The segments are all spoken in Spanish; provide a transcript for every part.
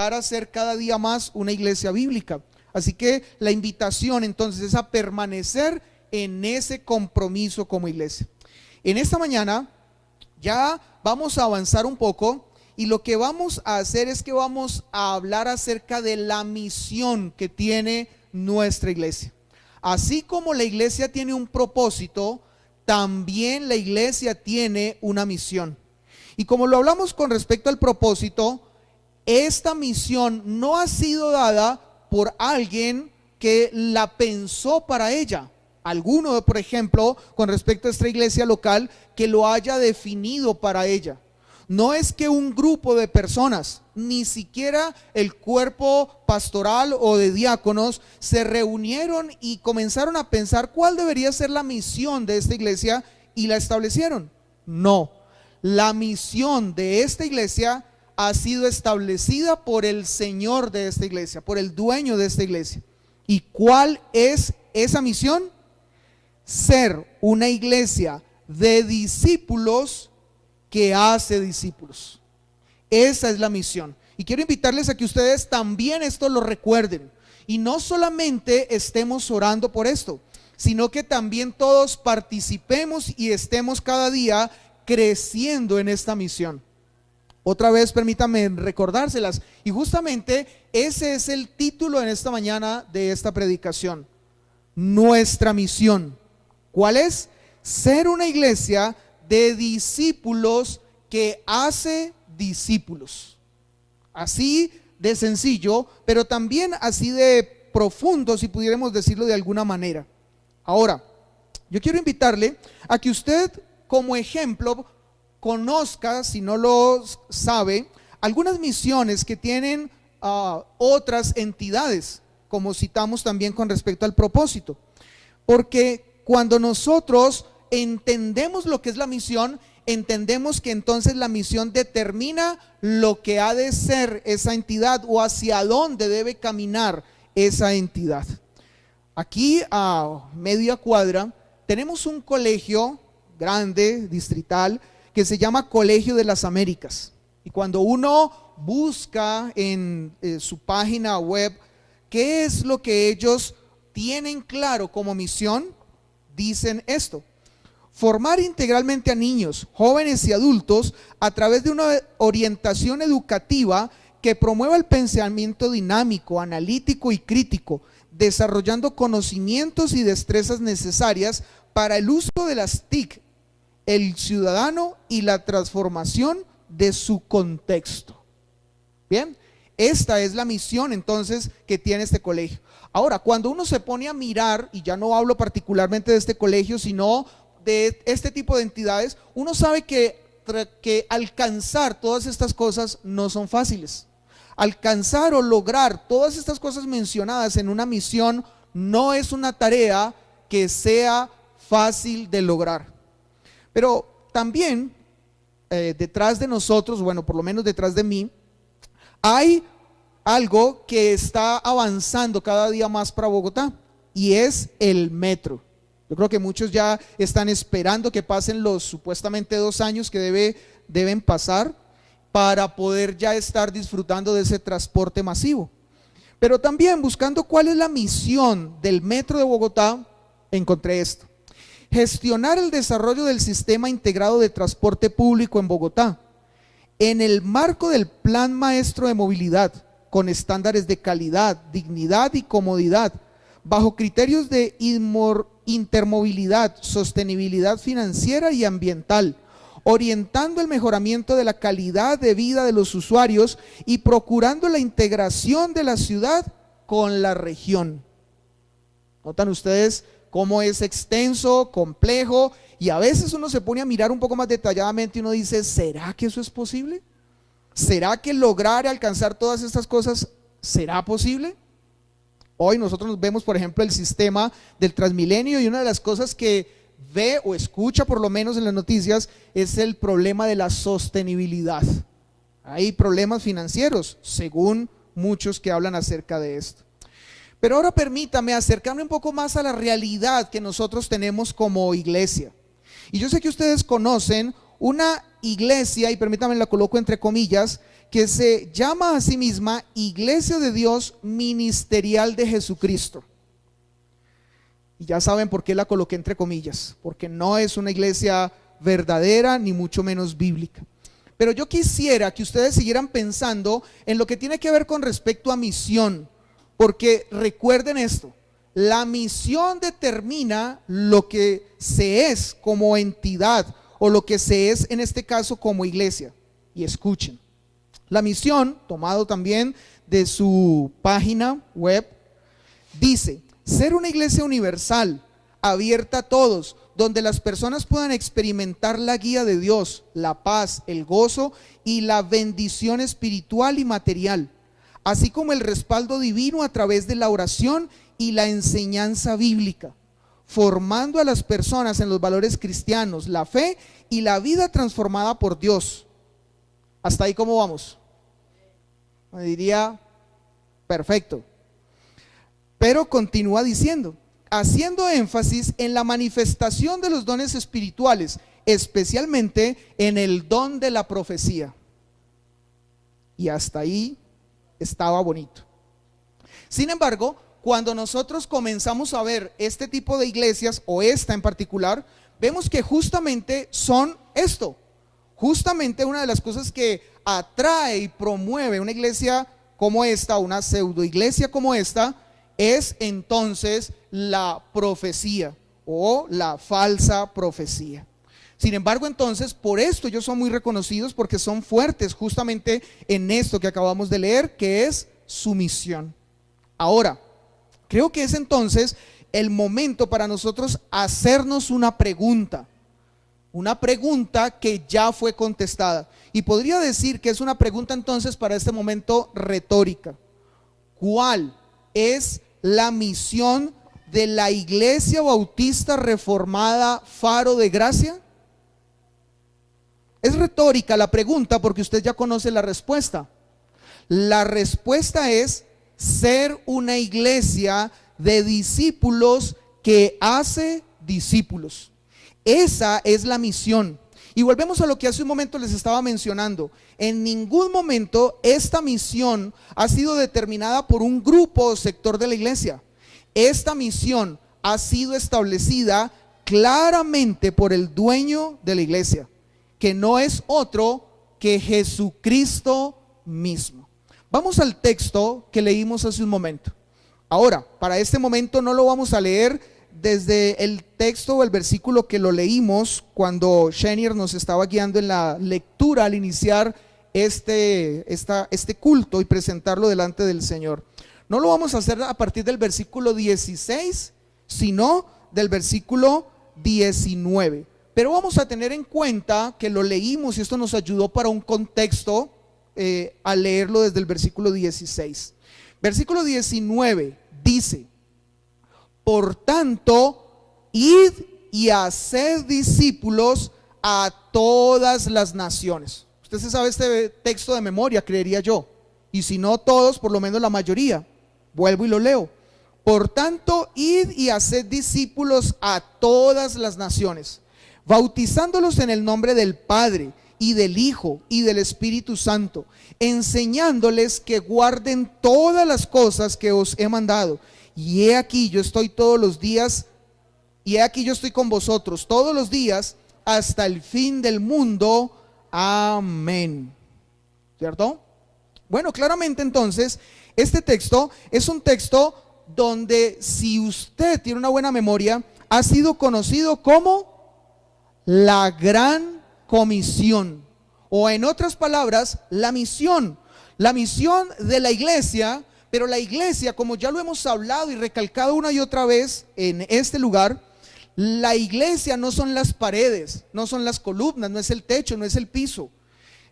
a ser cada día más una iglesia bíblica. Así que la invitación entonces es a permanecer en ese compromiso como iglesia. En esta mañana ya vamos a avanzar un poco y lo que vamos a hacer es que vamos a hablar acerca de la misión que tiene nuestra iglesia. Así como la iglesia tiene un propósito, también la iglesia tiene una misión. Y como lo hablamos con respecto al propósito, esta misión no ha sido dada por alguien que la pensó para ella. Alguno, por ejemplo, con respecto a esta iglesia local, que lo haya definido para ella. No es que un grupo de personas, ni siquiera el cuerpo pastoral o de diáconos, se reunieron y comenzaron a pensar cuál debería ser la misión de esta iglesia y la establecieron. No, la misión de esta iglesia ha sido establecida por el Señor de esta iglesia, por el dueño de esta iglesia. ¿Y cuál es esa misión? Ser una iglesia de discípulos que hace discípulos. Esa es la misión. Y quiero invitarles a que ustedes también esto lo recuerden. Y no solamente estemos orando por esto, sino que también todos participemos y estemos cada día creciendo en esta misión. Otra vez permítanme recordárselas. Y justamente ese es el título en esta mañana de esta predicación. Nuestra misión. ¿Cuál es? Ser una iglesia de discípulos que hace discípulos. Así de sencillo, pero también así de profundo, si pudiéramos decirlo de alguna manera. Ahora, yo quiero invitarle a que usted como ejemplo conozca, si no lo sabe, algunas misiones que tienen otras entidades, como citamos también con respecto al propósito. Porque cuando nosotros entendemos lo que es la misión, entendemos que entonces la misión determina lo que ha de ser esa entidad o hacia dónde debe caminar esa entidad. Aquí a media cuadra tenemos un colegio grande, distrital, que se llama Colegio de las Américas. Y cuando uno busca en su página web qué es lo que ellos tienen claro como misión, dicen esto: formar integralmente a niños, jóvenes y adultos a través de una orientación educativa que promueva el pensamiento dinámico, analítico y crítico, desarrollando conocimientos y destrezas necesarias para el uso de las TIC, el ciudadano y la transformación de su contexto. Bien, esta es la misión entonces que tiene este colegio. Ahora, cuando uno se pone a mirar, y ya no hablo particularmente de este colegio, sino de este tipo de entidades, uno sabe que alcanzar todas estas cosas no son fáciles. Alcanzar o lograr todas estas cosas mencionadas en una misión no es una tarea que sea fácil de lograr. Pero también detrás de nosotros, bueno, por lo menos detrás de mí, hay algo que está avanzando cada día más para Bogotá, y es el metro. Yo creo que muchos ya están esperando que pasen los supuestamente 2 años que deben pasar para poder ya estar disfrutando de ese transporte masivo. Pero también buscando cuál es la misión del metro de Bogotá, encontré esto: gestionar el desarrollo del sistema integrado de transporte público en Bogotá, en el marco del Plan Maestro de Movilidad, con estándares de calidad, dignidad y comodidad, bajo criterios de intermovilidad, sostenibilidad financiera y ambiental, orientando el mejoramiento de la calidad de vida de los usuarios y procurando la integración de la ciudad con la región. ¿Notan ustedes cómo es extenso, complejo? Y a veces uno se pone a mirar un poco más detalladamente y uno dice: ¿será que eso es posible? ¿Será que lograr alcanzar todas estas cosas será posible? Hoy nosotros nos vemos, por ejemplo, el sistema del Transmilenio, y una de las cosas que ve o escucha, por lo menos en las noticias, es el problema de la sostenibilidad. Hay problemas financieros, según muchos que hablan acerca de esto. Pero ahora permítame acercarme un poco más a la realidad que nosotros tenemos como iglesia. Y yo sé que ustedes conocen una iglesia, y permítanme la coloco entre comillas, que se llama a sí misma Iglesia de Dios Ministerial de Jesucristo. Y ya saben por qué la coloqué entre comillas, porque no es una iglesia verdadera ni mucho menos bíblica. Pero yo quisiera que ustedes siguieran pensando en lo que tiene que ver con respecto a misión, porque recuerden esto: la misión determina lo que se es como entidad, o lo que se es en este caso como iglesia. Y escuchen, la misión, tomado también de su página web, dice: ser una iglesia universal, abierta a todos, donde las personas puedan experimentar la guía de Dios, la paz, el gozo y la bendición espiritual y material, así como el respaldo divino a través de la oración y la enseñanza bíblica, formando a las personas en los valores cristianos, la fe y la vida transformada por Dios. ¿Hasta ahí cómo vamos? Me diría, perfecto. Pero continúa diciendo, haciendo énfasis en la manifestación de los dones espirituales, especialmente en el don de la profecía. Y hasta ahí estaba bonito. Sin embargo, cuando nosotros comenzamos a ver este tipo de iglesias, o esta en particular, vemos que justamente son esto. Justamente una de las cosas que atrae y promueve una iglesia como esta, una pseudo iglesia como esta, es entonces la profecía o la falsa profecía. Sin embargo, entonces, por esto ellos son muy reconocidos, porque son fuertes justamente en esto que acabamos de leer, que es su misión. Ahora, creo que es entonces el momento para nosotros hacernos una pregunta que ya fue contestada. Y podría decir que es una pregunta entonces para este momento retórica. ¿Cuál es la misión de la Iglesia Bautista Reformada Faro de Gracia? Es retórica la pregunta porque usted ya conoce la respuesta. La respuesta es ser una iglesia de discípulos que hace discípulos. Esa es la misión. Y volvemos a lo que hace un momento les estaba mencionando. En ningún momento esta misión ha sido determinada por un grupo o sector de la iglesia. Esta misión ha sido establecida claramente por el dueño de la iglesia, que no es otro que Jesucristo mismo. Vamos al texto que leímos hace un momento. Ahora, para este momento no lo vamos a leer desde el texto o el versículo que lo leímos cuando Shenier nos estaba guiando en la lectura al iniciar este culto y presentarlo delante del Señor. No lo vamos a hacer a partir del versículo 16, sino del versículo 19. Pero vamos a tener en cuenta que lo leímos y esto nos ayudó para un contexto al leerlo desde el versículo 16. Versículo 19 dice: por tanto, id y haced discípulos a todas las naciones. Usted se sabe este texto de memoria, creería yo, y si no todos, por lo menos la mayoría. Vuelvo y lo leo. Por tanto, id y haced discípulos a todas las naciones, bautizándolos en el nombre del Padre y del Hijo y del Espíritu Santo, enseñándoles que guarden todas las cosas que os he mandado. Y he aquí yo estoy todos los días, y he aquí yo estoy con vosotros todos los días hasta el fin del mundo. Amén. ¿Cierto? Bueno, claramente entonces este texto es un texto donde, si usted tiene una buena memoria, ha sido conocido como la Gran Comisión, o en otras palabras, la misión de la iglesia. Pero la iglesia, como ya lo hemos hablado y recalcado una y otra vez en este lugar, la iglesia no son las paredes, no son las columnas, no es el techo, no es el piso.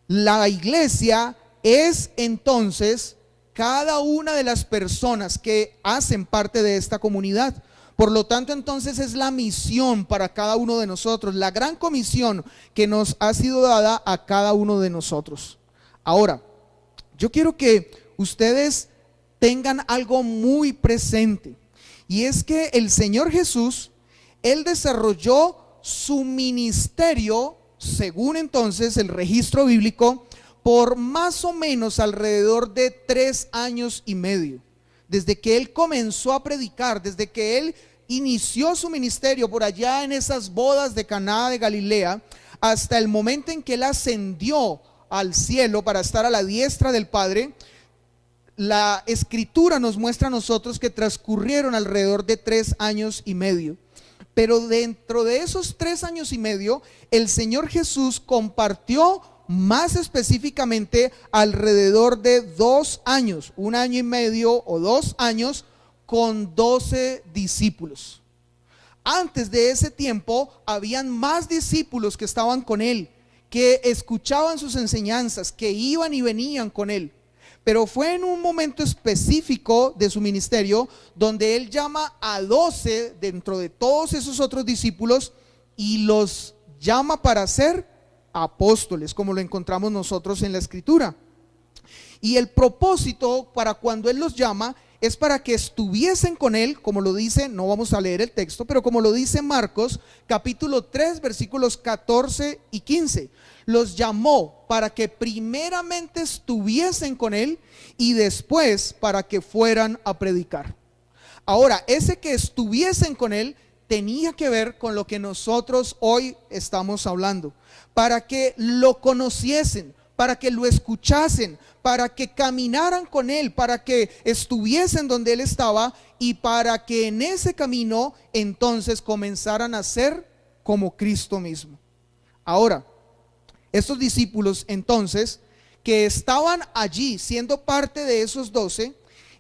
La iglesia es entonces cada una de las personas que hacen parte de esta comunidad. Por lo tanto, entonces es la misión para cada uno de nosotros, la gran comisión que nos ha sido dada a cada uno de nosotros. Ahora, yo quiero que ustedes tengan algo muy presente, y es que el Señor Jesús, Él desarrolló su ministerio, según entonces el registro bíblico, por más o menos alrededor de 3 años y medio. Desde que él comenzó a predicar, desde que él inició su ministerio por allá en esas bodas de Caná de Galilea, hasta el momento en que él ascendió al cielo para estar a la diestra del Padre, la Escritura nos muestra a nosotros que transcurrieron alrededor de 3 años y medio. Pero dentro de esos 3 años y medio, el Señor Jesús compartió más específicamente alrededor de 2 años, 1 año y medio o 2 años, con 12 discípulos. Antes de ese tiempo habían más discípulos que estaban con él, que escuchaban sus enseñanzas, que iban y venían con él. Pero fue en un momento específico de su ministerio donde él llama a 12 dentro de todos esos otros discípulos y los llama para ser apóstoles, como lo encontramos nosotros en la Escritura. Y el propósito para cuando él los llama es para que estuviesen con él, como lo dice, no vamos a leer el texto, pero como lo dice Marcos capítulo 3 versículos 14 y 15. Los llamó para que primeramente estuviesen con él y después para que fueran a predicar. Ahora, ese que estuviesen con él tenía que ver con lo que nosotros hoy estamos hablando, para que lo conociesen, para que lo escuchasen, para que caminaran con él, para que estuviesen donde él estaba y para que en ese camino entonces comenzaran a ser como Cristo mismo. Ahora, estos discípulos entonces que estaban allí siendo parte de esos 12,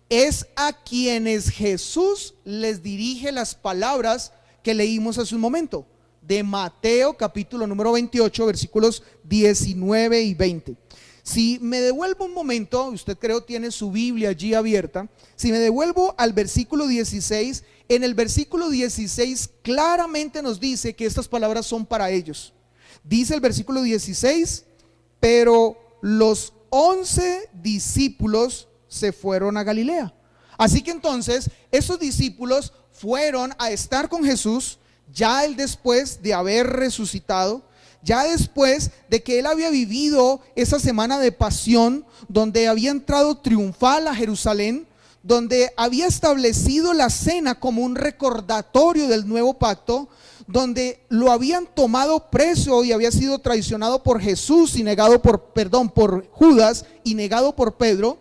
es a quienes Jesús les dirige las palabras que leímos hace un momento, de Mateo capítulo número 28 versículos 19 y 20. Si me devuelvo un momento, usted creo tiene su Biblia allí abierta, si me devuelvo al versículo 16, en el versículo 16 claramente nos dice que estas palabras son para ellos. Dice el versículo 16, pero los 11 discípulos se fueron a Galilea. Así que entonces esos discípulos fueron a estar con Jesús, ya él después de haber resucitado, ya después de que él había vivido esa semana de pasión, donde había entrado triunfal a Jerusalén, donde había establecido la cena como un recordatorio del nuevo pacto, donde lo habían tomado preso y había sido traicionado por Jesús y negado por Judas y negado por Pedro,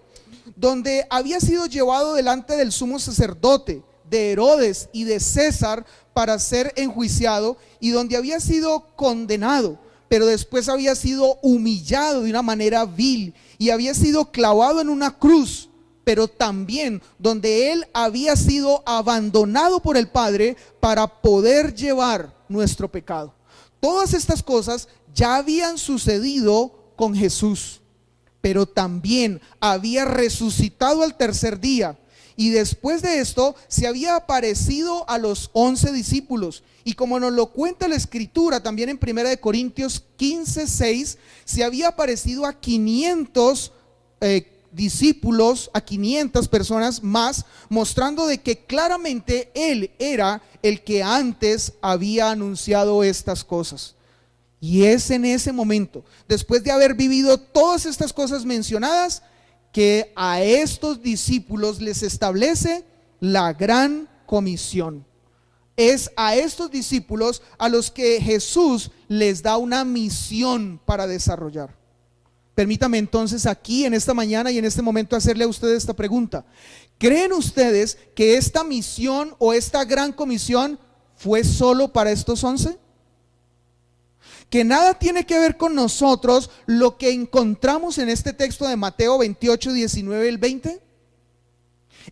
donde había sido llevado delante del sumo sacerdote, de Herodes y de César para ser enjuiciado, y donde había sido condenado, pero después había sido humillado de una manera vil y había sido clavado en una cruz, pero también donde él había sido abandonado por el Padre para poder llevar nuestro pecado. Todas estas cosas ya habían sucedido con Jesús, pero también había resucitado al tercer día. Y después de esto se había aparecido a los 11 discípulos. Y como nos lo cuenta la Escritura también en 1 Corintios 15:6, se había aparecido a 500 discípulos, a 500 personas más, mostrando de que claramente él era el que antes había anunciado estas cosas. Y es en ese momento, después de haber vivido todas estas cosas mencionadas, que a estos discípulos les establece la gran comisión. Es a estos discípulos a los que Jesús les da una misión para desarrollar. Permítame entonces aquí en esta mañana y en este momento hacerle a ustedes esta pregunta. ¿Creen ustedes que esta misión o esta gran comisión fue solo para estos 11? Que nada tiene que ver con nosotros lo que encontramos en este texto de Mateo 28, 19 y 20.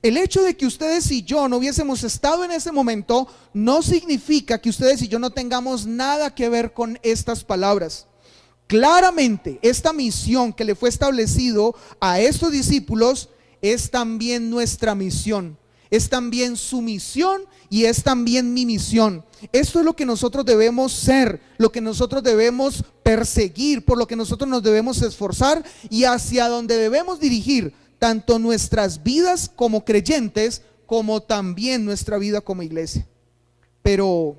El hecho de que ustedes y yo no hubiésemos estado en ese momento no significa que ustedes y yo no tengamos nada que ver con estas palabras. Claramente esta misión que le fue establecido a estos discípulos es también nuestra misión. Es también su misión y es también mi misión. Esto es lo que nosotros debemos ser, lo que nosotros debemos perseguir, por lo que nosotros nos debemos esforzar y hacia donde debemos dirigir tanto nuestras vidas como creyentes, como también nuestra vida como iglesia. Pero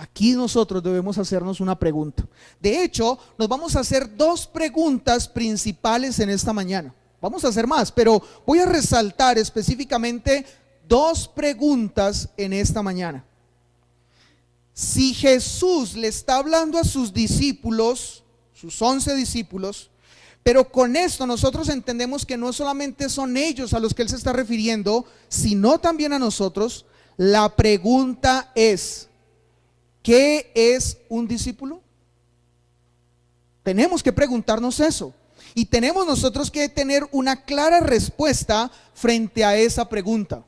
aquí nosotros debemos hacernos una pregunta. De hecho, nos vamos a hacer dos preguntas principales en esta mañana. Vamos a hacer más, pero voy a resaltar específicamente dos preguntas en esta mañana. Si Jesús le está hablando a sus discípulos, sus 11 discípulos, pero con esto nosotros entendemos que no solamente son ellos a los que Él se está refiriendo, sino también a nosotros. La pregunta es, ¿qué es un discípulo? Tenemos que preguntarnos eso. Y tenemos nosotros que tener una clara respuesta frente a esa pregunta.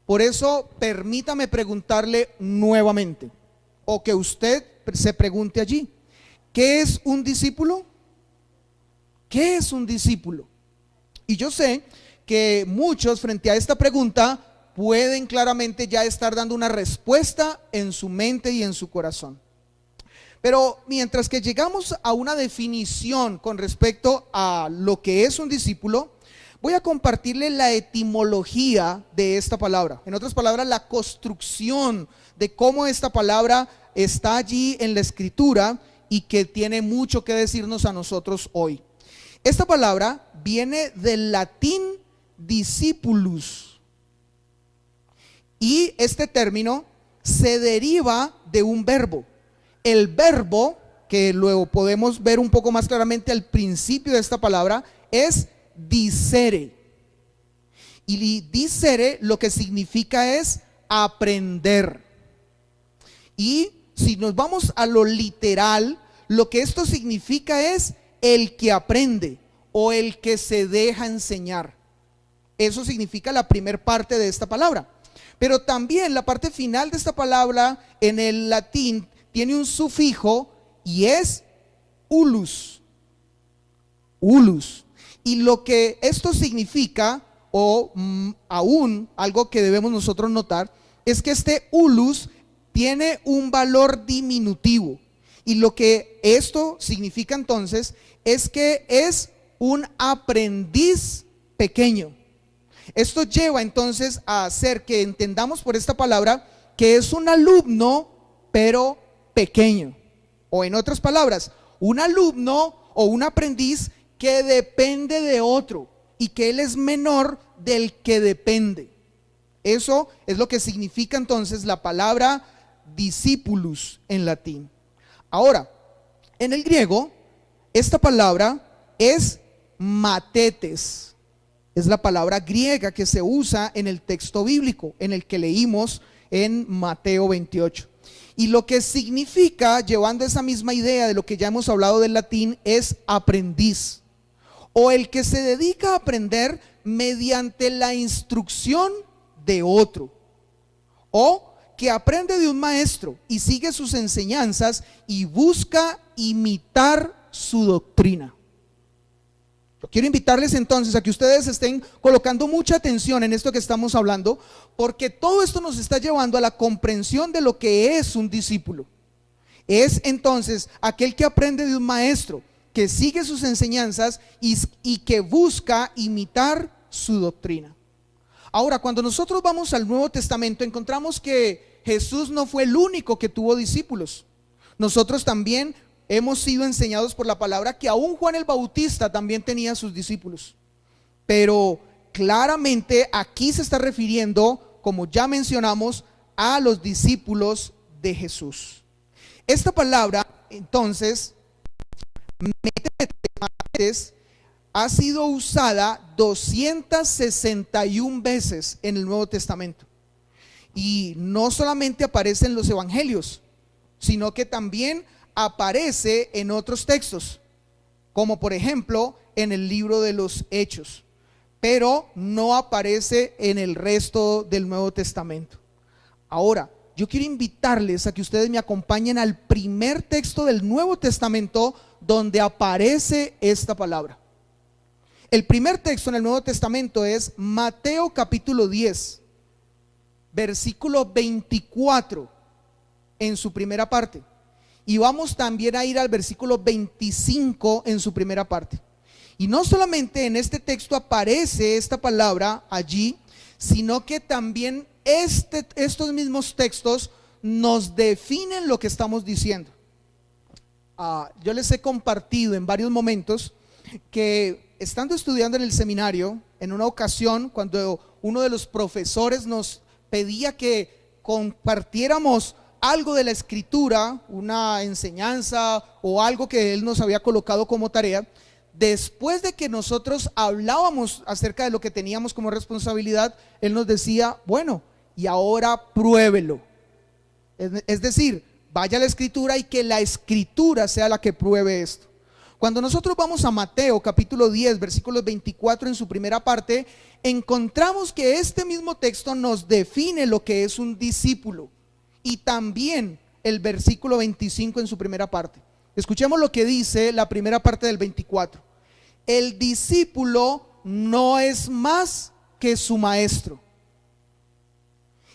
Por eso, permítame preguntarle nuevamente, o que usted se pregunte allí, ¿qué es un discípulo? ¿Qué es un discípulo? Y yo sé que muchos frente a esta pregunta pueden claramente ya estar dando una respuesta en su mente y en su corazón. Pero mientras que llegamos a una definición con respecto a lo que es un discípulo, voy a compartirle la etimología de esta palabra. En otras palabras, la construcción de cómo esta palabra está allí en la Escritura y que tiene mucho que decirnos a nosotros hoy. Esta palabra viene del latín discipulus, y este término se deriva de un verbo. El verbo, que luego podemos ver un poco más claramente al principio de esta palabra, es dicere. Y dicere lo que significa es aprender. Y si nos vamos a lo literal, lo que esto significa es el que aprende o el que se deja enseñar. Eso significa la primer parte de esta palabra. Pero también la parte final de esta palabra en el latín tiene un sufijo y es ulus. Ulus. Y lo que esto significa, o aún algo que debemos nosotros notar, es que este ulus tiene un valor diminutivo. Y lo que esto significa entonces es que es un aprendiz pequeño. Esto lleva entonces a hacer que entendamos por esta palabra que es un alumno pero pequeño. O en otras palabras, un alumno o un aprendiz que depende de otro y que él es menor del que depende. Eso es lo que significa entonces la palabra discipulus en latín. Ahora, en el griego, esta palabra es matetes. Es la palabra griega que se usa en el texto bíblico, en el que leímos en Mateo 28. Y lo que significa, llevando esa misma idea de lo que ya hemos hablado del latín, es aprendiz, o el que se dedica a aprender mediante la instrucción de otro, o que aprende de un maestro y sigue sus enseñanzas y busca imitar su doctrina. Yo quiero invitarles entonces a que ustedes estén colocando mucha atención en esto que estamos hablando, porque todo esto nos está llevando a la comprensión de lo que es un discípulo. Es entonces aquel que aprende de un maestro, que sigue sus enseñanzas y que busca imitar su doctrina. Ahora, cuando nosotros vamos al Nuevo Testamento, encontramos que Jesús no fue el único que tuvo discípulos. Nosotros también hemos sido enseñados por la palabra que aún Juan el Bautista también tenía sus discípulos. Pero claramente aquí se está refiriendo, como ya mencionamos, a los discípulos de Jesús. Esta palabra, entonces, matetes, ha sido usada 261 veces en el Nuevo Testamento. Y no solamente aparece en los evangelios, sino que también aparece en otros textos, como por ejemplo en el libro de los Hechos, pero no aparece en el resto del Nuevo Testamento. Ahora, yo quiero invitarles a que ustedes me acompañen al primer texto del Nuevo Testamento donde aparece esta palabra. El primer texto en el Nuevo Testamento es Mateo capítulo 10, versículo 24 en su primera parte. Y vamos también a ir al versículo 25 en su primera parte. Y no solamente en este texto aparece esta palabra allí, sino que también estos mismos textos nos definen lo que estamos diciendo. Yo les he compartido en varios momentos que estando estudiando en el seminario, en una ocasión cuando uno de los profesores nos pedía que compartiéramos algo de la escritura, una enseñanza o algo que él nos había colocado como tarea, después de que nosotros hablábamos acerca de lo que teníamos como responsabilidad, él nos decía, bueno, y ahora pruébelo. Es decir, vaya a la escritura y que la escritura sea la que pruebe esto. Cuando nosotros vamos a Mateo capítulo 10 versículos 24 en su primera parte, encontramos que este mismo texto nos define lo que es un discípulo, y también el versículo 25 en su primera parte. Escuchemos lo que dice la primera parte del 24. El discípulo no es más que su maestro.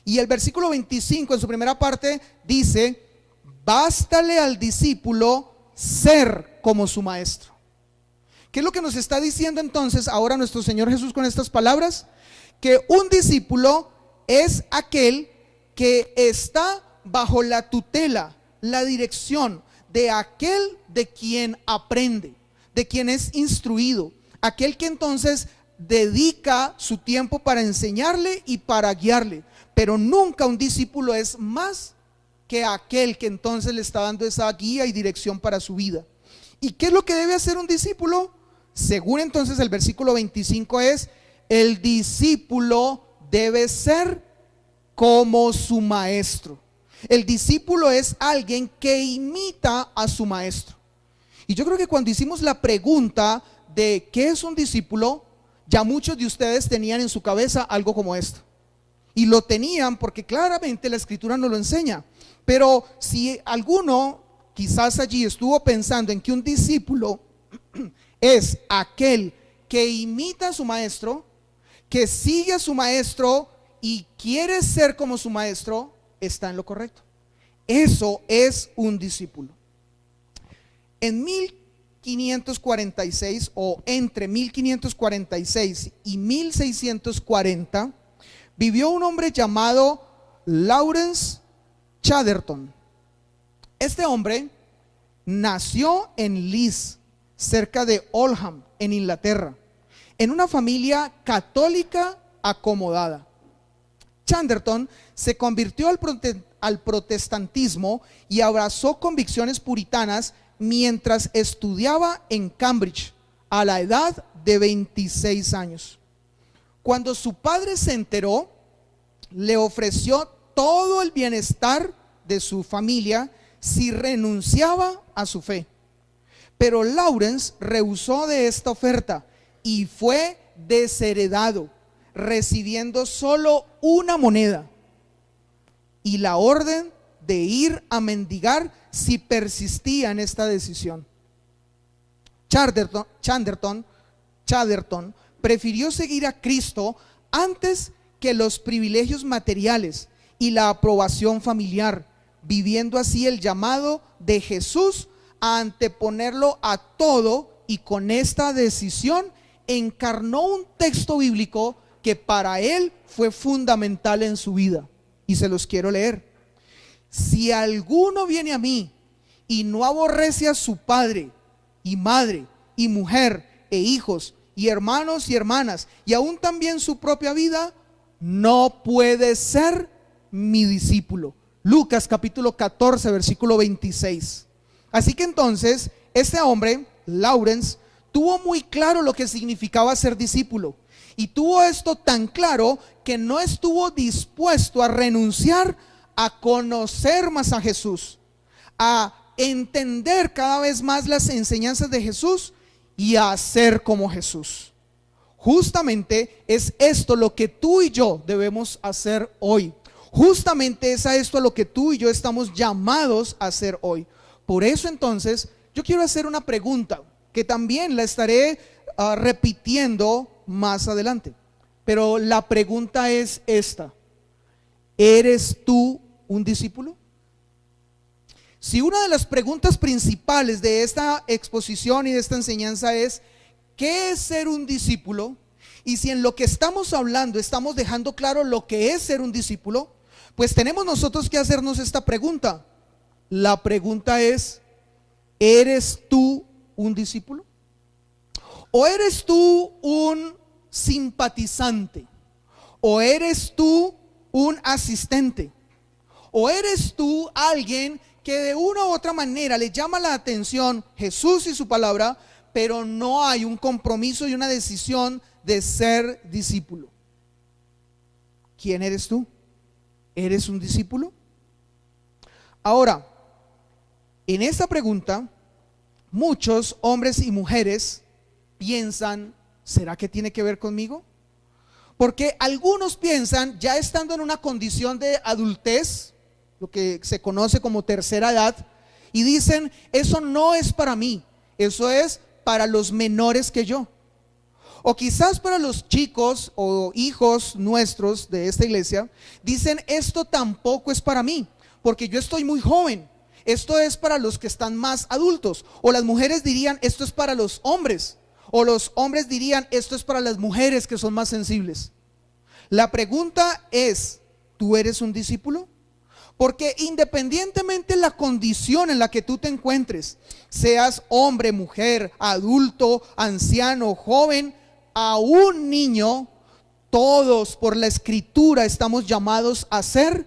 Y el versículo 25 en su primera parte dice, bástale al discípulo ser como su maestro. ¿Qué es lo que nos está diciendo entonces ahora nuestro Señor Jesús con estas palabras? Que un discípulo es aquel que está bajo la tutela, la dirección de aquel de quien aprende, de quien es instruido, aquel que entonces dedica su tiempo para enseñarle y para guiarle. Pero nunca un discípulo es más que aquel que entonces le está dando esa guía y dirección para su vida. ¿Y qué es lo que debe hacer un discípulo? Según entonces el versículo 25 es, el discípulo debe ser como su maestro. El discípulo es alguien que imita a su maestro. Y yo creo que cuando hicimos la pregunta de qué es un discípulo, ya muchos de ustedes tenían en su cabeza algo como esto. Y lo tenían porque claramente la escritura nos lo enseña. Pero si alguno quizás allí estuvo pensando en que un discípulo es aquel que imita a su maestro, que sigue a su maestro y quiere ser como su maestro, está en lo correcto. Eso es un discípulo. En 1546 o entre 1546 y 1640 vivió un hombre llamado Lawrence Chatterton. Este hombre nació en Leeds, cerca de Oldham, en Inglaterra, en una familia católica acomodada. Chatterton se convirtió al protestantismo y abrazó convicciones puritanas mientras estudiaba en Cambridge a la edad de 26 años. Cuando su padre se enteró, le ofreció todo el bienestar de su familia si renunciaba a su fe. Pero Lawrence rehusó de esta oferta y fue desheredado, recibiendo solo una moneda y la orden de ir a mendigar si persistía en esta decisión. Chatterton prefirió seguir a Cristo antes que los privilegios materiales y la aprobación familiar, viviendo así el llamado de Jesús a anteponerlo a todo, y con esta decisión encarnó un texto bíblico que para él fue fundamental en su vida, y se los quiero leer. Si alguno viene a mí y no aborrece a su padre y madre y mujer e hijos y hermanos y hermanas y aún también su propia vida, no puede ser mi discípulo. Lucas capítulo 14 versículo 26. Así que entonces este hombre, Lawrence, tuvo muy claro lo que significaba ser discípulo, y tuvo esto tan claro que no estuvo dispuesto a renunciar a conocer más a Jesús, a entender cada vez más las enseñanzas de Jesús y a ser como Jesús. Justamente es esto lo que tú y yo debemos hacer hoy. Justamente es a esto a lo que tú y yo estamos llamados a hacer hoy. Por eso entonces yo quiero hacer una pregunta que también la estaré repitiendo más adelante. Pero la pregunta es esta: ¿eres tú un discípulo? Si una de las preguntas principales de esta exposición y de esta enseñanza es ¿qué es ser un discípulo? Y si en lo que estamos hablando estamos dejando claro lo que es ser un discípulo, pues tenemos nosotros que hacernos esta pregunta. La pregunta es, ¿eres tú un discípulo? ¿O eres tú un simpatizante? ¿O eres tú un asistente? ¿O eres tú alguien que de una u otra manera le llama la atención Jesús y su palabra, pero no hay un compromiso y una decisión de ser discípulo? ¿Quién eres tú? ¿Eres un discípulo? Ahora, en esta pregunta, muchos hombres y mujeres piensan, ¿será que tiene que ver conmigo? Porque algunos piensan, ya estando en una condición de adultez, lo que se conoce como tercera edad, y dicen, eso no es para mí, eso es para los menores que yo. O quizás para los chicos o hijos nuestros de esta iglesia, dicen, esto tampoco es para mí, porque yo estoy muy joven, esto es para los que están más adultos. O las mujeres dirían, esto es para los hombres. O los hombres dirían, esto es para las mujeres que son más sensibles. La pregunta es, ¿tú eres un discípulo? Porque independientemente de la condición en la que tú te encuentres, seas hombre, mujer, adulto, anciano, joven, aún niño, todos por la Escritura estamos llamados a ser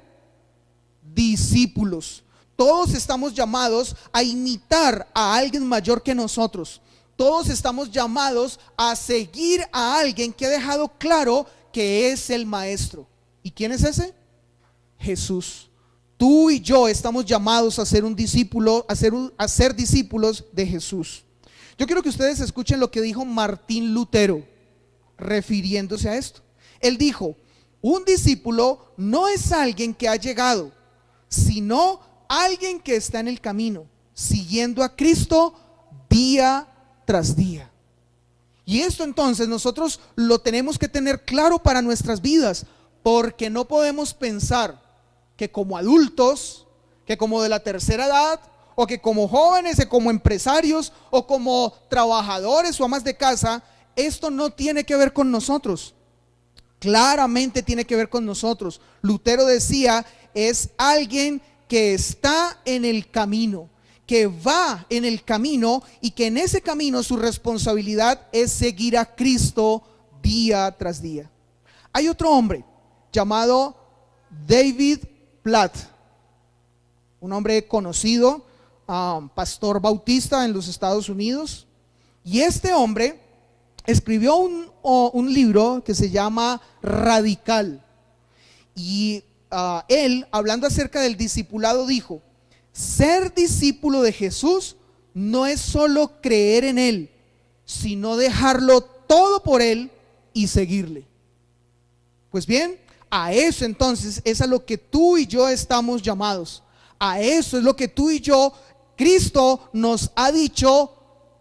discípulos. Todos estamos llamados a imitar a alguien mayor que nosotros. Todos estamos llamados a seguir a alguien que ha dejado claro que es el maestro. ¿Y quién es ese? Jesús. Tú y yo estamos llamados a ser un discípulo, a ser discípulos de Jesús. Yo quiero que ustedes escuchen lo que dijo Martín Lutero refiriéndose a esto. Él dijo, un discípulo no es alguien que ha llegado, sino alguien que está en el camino, siguiendo a Cristo día tras día. Y esto entonces nosotros lo tenemos que tener claro para nuestras vidas, porque no podemos pensar que como adultos, que como de la tercera edad, o que como jóvenes, o como empresarios, o como trabajadores o amas de casa, esto no tiene que ver con nosotros. Claramente tiene que ver con nosotros. Lutero decía, es alguien que está en el camino, que va en el camino y que en ese camino su responsabilidad es seguir a Cristo día tras día. Hay otro hombre llamado David Platt, un hombre conocido, pastor bautista en los Estados Unidos, y este hombre escribió un libro que se llama Radical. Y él, hablando acerca del discipulado, dijo, ser discípulo de Jesús no es solo creer en Él, sino dejarlo todo por Él y seguirle. Pues bien, a eso entonces es a lo que tú y yo estamos llamados. A eso es lo que tú y yo, Cristo nos ha dicho,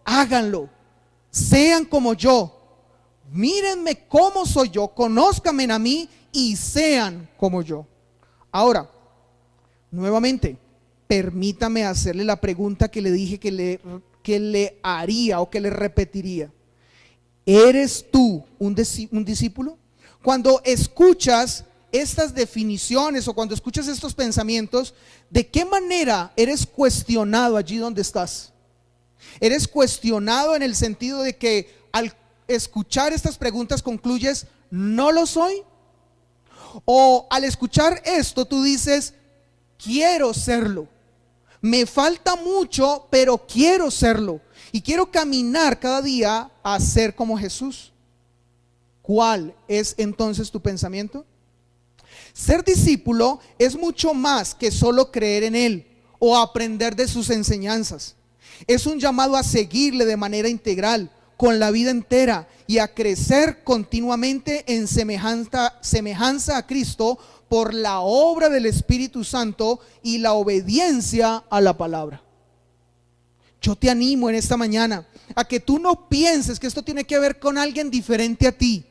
háganlo, sean como yo, mírenme cómo soy yo, conózcanme a mí y sean como yo. Ahora, nuevamente, permítame hacerle la pregunta que le dije que le haría o que le repetiría. ¿Eres tú un discípulo? Cuando escuchas estas definiciones o cuando escuchas estos pensamientos, ¿de qué manera eres cuestionado allí donde estás? ¿Eres cuestionado en el sentido de que al escuchar estas preguntas concluyes, no lo soy? ¿O al escuchar esto tú dices, quiero serlo? Me falta mucho, pero quiero serlo. Y quiero caminar cada día a ser como Jesús. ¿Cuál es entonces tu pensamiento? Ser discípulo es mucho más que solo creer en Él o aprender de sus enseñanzas. Es un llamado a seguirle de manera integral, con la vida entera, y a crecer continuamente en semejanza a Cristo por la obra del Espíritu Santo y la obediencia a la palabra. Yo te animo en esta mañana a que tú no pienses que esto tiene que ver con alguien diferente a ti.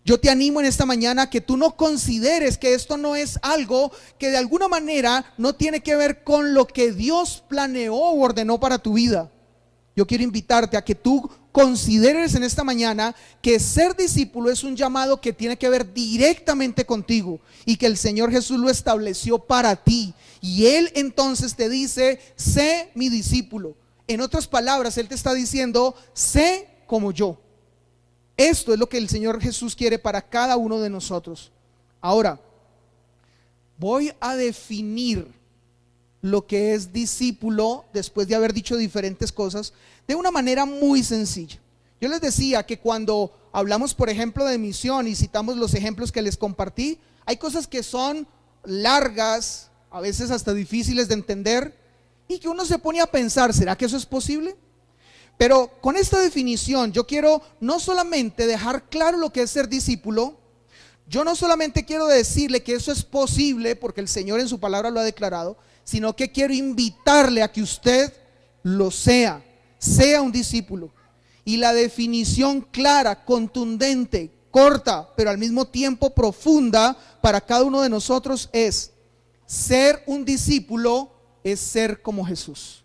Yo te animo en esta mañana a que tú no consideres que esto no es algo que de alguna manera no tiene que ver con lo que Dios planeó o ordenó para tu vida. Yo quiero invitarte a que tú consideres en esta mañana que ser discípulo es un llamado que tiene que ver directamente contigo y que el Señor Jesús lo estableció para ti. Y Él entonces te dice: sé mi discípulo. En otras palabras, Él te está diciendo: sé como yo. Esto es lo que el Señor Jesús quiere para cada uno de nosotros. Ahora, voy a definir lo que es discípulo después de haber dicho diferentes cosas de una manera muy sencilla. Yo les decía que cuando hablamos, por ejemplo, de misión y citamos los ejemplos que les compartí, hay cosas que son largas, a veces hasta difíciles de entender, y que uno se pone a pensar: ¿será que eso es posible? Pero con esta definición yo quiero no solamente dejar claro lo que es ser discípulo, yo no solamente quiero decirle que eso es posible, porque el Señor en su palabra lo ha declarado, sino que quiero invitarle a que usted lo sea un discípulo. Y la definición clara, contundente, corta, pero al mismo tiempo profunda para cada uno de nosotros es: ser un discípulo es ser como Jesús.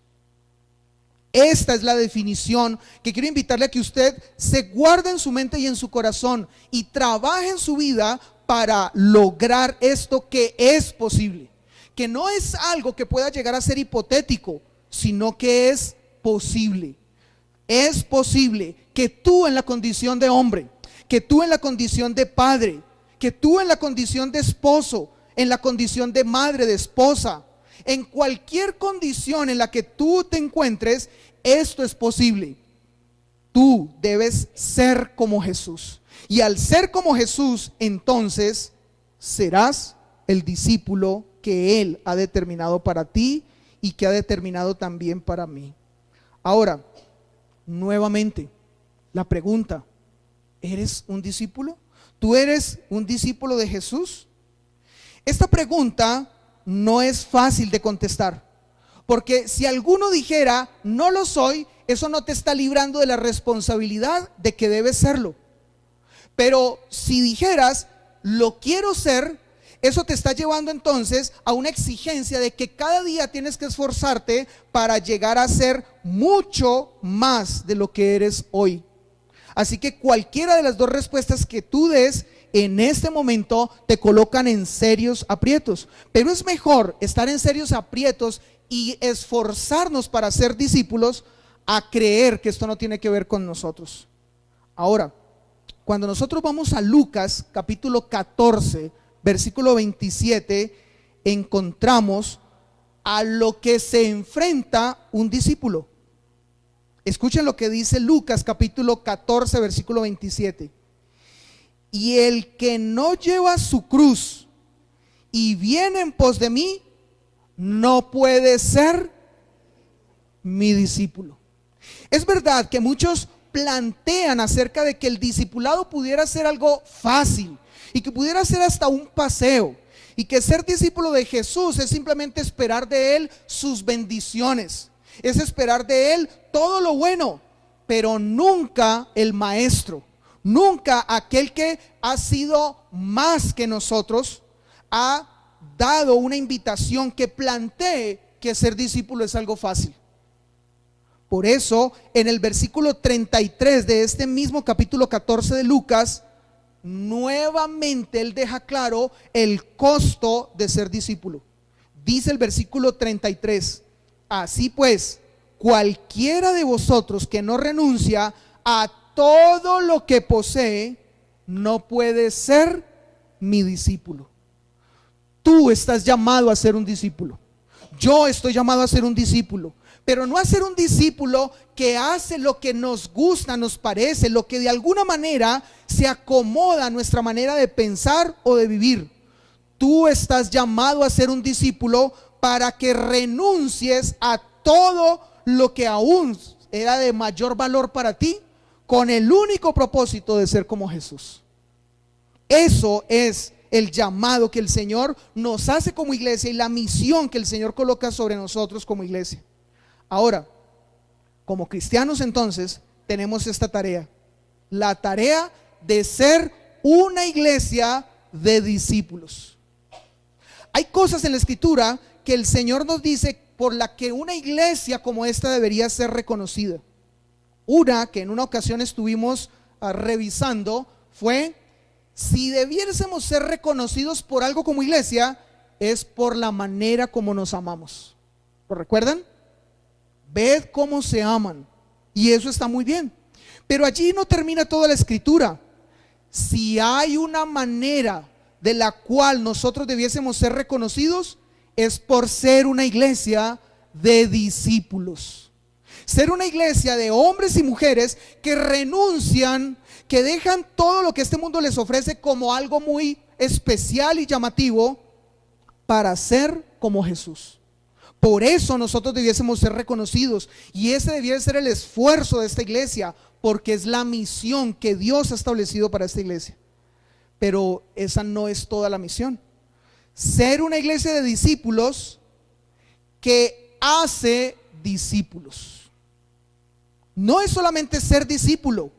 Esta es la definición que quiero invitarle a que usted se guarde en su mente y en su corazón y trabaje en su vida para lograr esto que es posible, que no es algo que pueda llegar a ser hipotético, sino que es posible. Es posible que tú, en la condición de hombre, que tú en la condición de padre, que tú en la condición de esposo, en la condición de madre, de esposa, en cualquier condición en la que tú te encuentres, esto es posible. Tú debes ser como Jesús. Y al ser como Jesús, entonces serás el discípulo que Él ha determinado para ti y que ha determinado también para mí. Ahora, nuevamente, la pregunta: ¿eres un discípulo? ¿Tú eres un discípulo de Jesús? Esta pregunta no es fácil de contestar, porque si alguno dijera: no lo soy, eso no te está librando de la responsabilidad de que debes serlo. Pero si dijeras: lo quiero ser, eso te está llevando entonces a una exigencia de que cada día tienes que esforzarte para llegar a ser mucho más de lo que eres hoy. Así que cualquiera de las dos respuestas que tú des en este momento te colocan en serios aprietos. Pero es mejor estar en serios aprietos y esforzarnos para ser discípulos a creer que esto no tiene que ver con nosotros. Ahora, cuando nosotros vamos a Lucas capítulo 14, versículo 27, encontramos a lo que se enfrenta un discípulo. Escuchen lo que dice Lucas capítulo 14, versículo 27. Y el que no lleva su cruz y viene en pos de mí, no puede ser mi discípulo. Es verdad que muchos plantean acerca de que el discipulado pudiera ser algo fácil y que pudiera ser hasta un paseo, y que ser discípulo de Jesús es simplemente esperar de Él sus bendiciones, es esperar de Él todo lo bueno, pero nunca el maestro, nunca aquel que ha sido más que nosotros ha dado una invitación que plantee que ser discípulo es algo fácil. Por eso, en el versículo 33 de este mismo capítulo 14 de Lucas, nuevamente él deja claro el costo de ser discípulo. Dice el versículo 33: así pues, cualquiera de vosotros que no renuncia a todo lo que posee, no puede ser mi discípulo. Tú estás llamado a ser un discípulo. Yo estoy llamado a ser un discípulo, pero no a ser un discípulo que hace lo que nos gusta, nos parece, lo que de alguna manera se acomoda a nuestra manera de pensar o de vivir. Tú estás llamado a ser un discípulo para que renuncies a todo lo que aún era de mayor valor para ti, con el único propósito de ser como Jesús. Eso es el llamado que el Señor nos hace como iglesia y la misión que el Señor coloca sobre nosotros como iglesia. Ahora, como cristianos entonces tenemos esta tarea, la tarea de ser una iglesia de discípulos. Hay cosas en la Escritura que el Señor nos dice por la que una iglesia como esta debería ser reconocida. Una que en una ocasión estuvimos revisando fue: si debiésemos ser reconocidos por algo como iglesia, es por la manera como nos amamos. ¿Lo recuerdan? Ved cómo se aman, y eso está muy bien, pero allí no termina toda la escritura. Si hay una manera de la cual nosotros debiésemos ser reconocidos, es por ser una iglesia de discípulos, ser una iglesia de hombres y mujeres que renuncian, que dejan todo lo que este mundo les ofrece como algo muy especial y llamativo, para ser como Jesús. Por eso nosotros debiésemos ser reconocidos, y ese debiera ser el esfuerzo de esta iglesia, porque es la misión que Dios ha establecido para esta iglesia. Pero esa no es toda la misión. Ser una iglesia de discípulos que hace discípulos. No es solamente ser discípulo.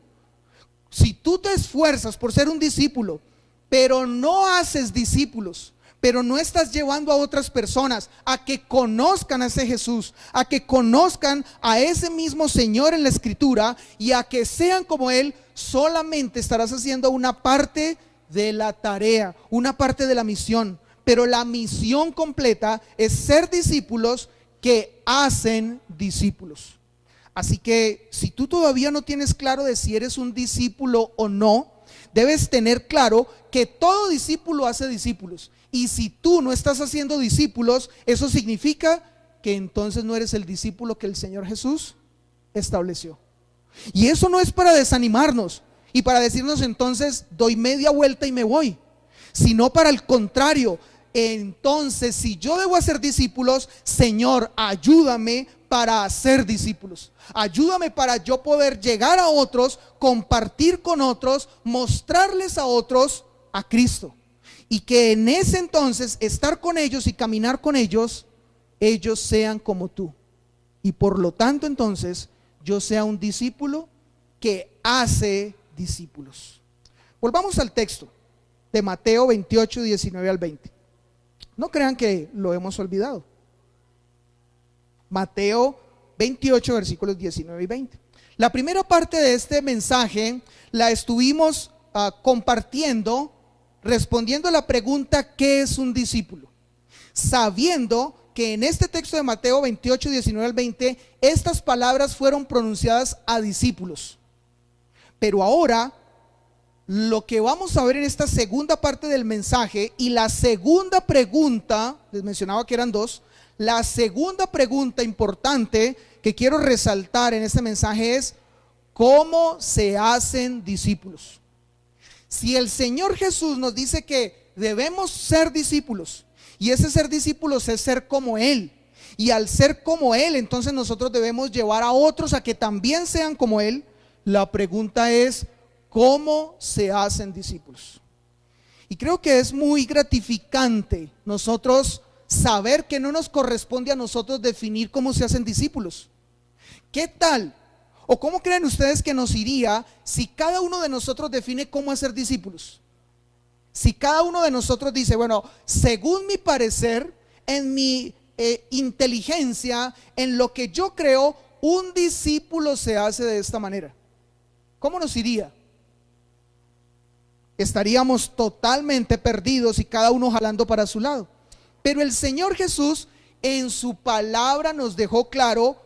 Si tú te esfuerzas por ser un discípulo, pero no haces discípulos, pero no estás llevando a otras personas a que conozcan a ese Jesús, a que conozcan a ese mismo Señor en la Escritura y a que sean como Él, solamente estarás haciendo una parte de la tarea, una parte de la misión. Pero la misión completa es ser discípulos que hacen discípulos. Así que si tú todavía no tienes claro de si eres un discípulo o no, debes tener claro que todo discípulo hace discípulos. Y si tú no estás haciendo discípulos, eso significa que entonces no eres el discípulo que el Señor Jesús estableció. Y eso no es para desanimarnos y para decirnos entonces doy media vuelta y me voy, sino para el contrario. Entonces, si yo debo hacer discípulos, Señor, ayúdame para hacer discípulos. Ayúdame para yo poder llegar a otros, compartir con otros, mostrarles a otros a Cristo. Y que en ese entonces estar con ellos y caminar con ellos, ellos sean como tú. Y por lo tanto entonces yo sea un discípulo que hace discípulos. Volvamos al texto de Mateo 28, 19 al 20. No crean que lo hemos olvidado. Mateo 28, versículos 19 y 20. La primera parte de este mensaje la estuvimos compartiendo, respondiendo a la pregunta: ¿qué es un discípulo? Sabiendo que en este texto de Mateo 28, 19 al 20, estas palabras fueron pronunciadas a discípulos. Pero ahora, lo que vamos a ver en esta segunda parte del mensaje, y la segunda pregunta, les mencionaba que eran dos, la segunda pregunta importante que quiero resaltar en este mensaje es: ¿cómo se hacen discípulos? Si el Señor Jesús nos dice que debemos ser discípulos, y ese ser discípulos es ser como Él, y al ser como Él, entonces nosotros debemos llevar a otros a que también sean como Él, la pregunta es: ¿cómo se hacen discípulos? Y creo que es muy gratificante nosotros saber que no nos corresponde a nosotros definir cómo se hacen discípulos. ¿Qué tal? ¿O cómo creen ustedes que nos iría si cada uno de nosotros define cómo hacer discípulos? Si cada uno de nosotros dice: bueno, según mi parecer, en mi inteligencia, en lo que yo creo, un discípulo se hace de esta manera. ¿Cómo nos iría? Estaríamos totalmente perdidos y cada uno jalando para su lado. Pero el Señor Jesús en su palabra nos dejó claro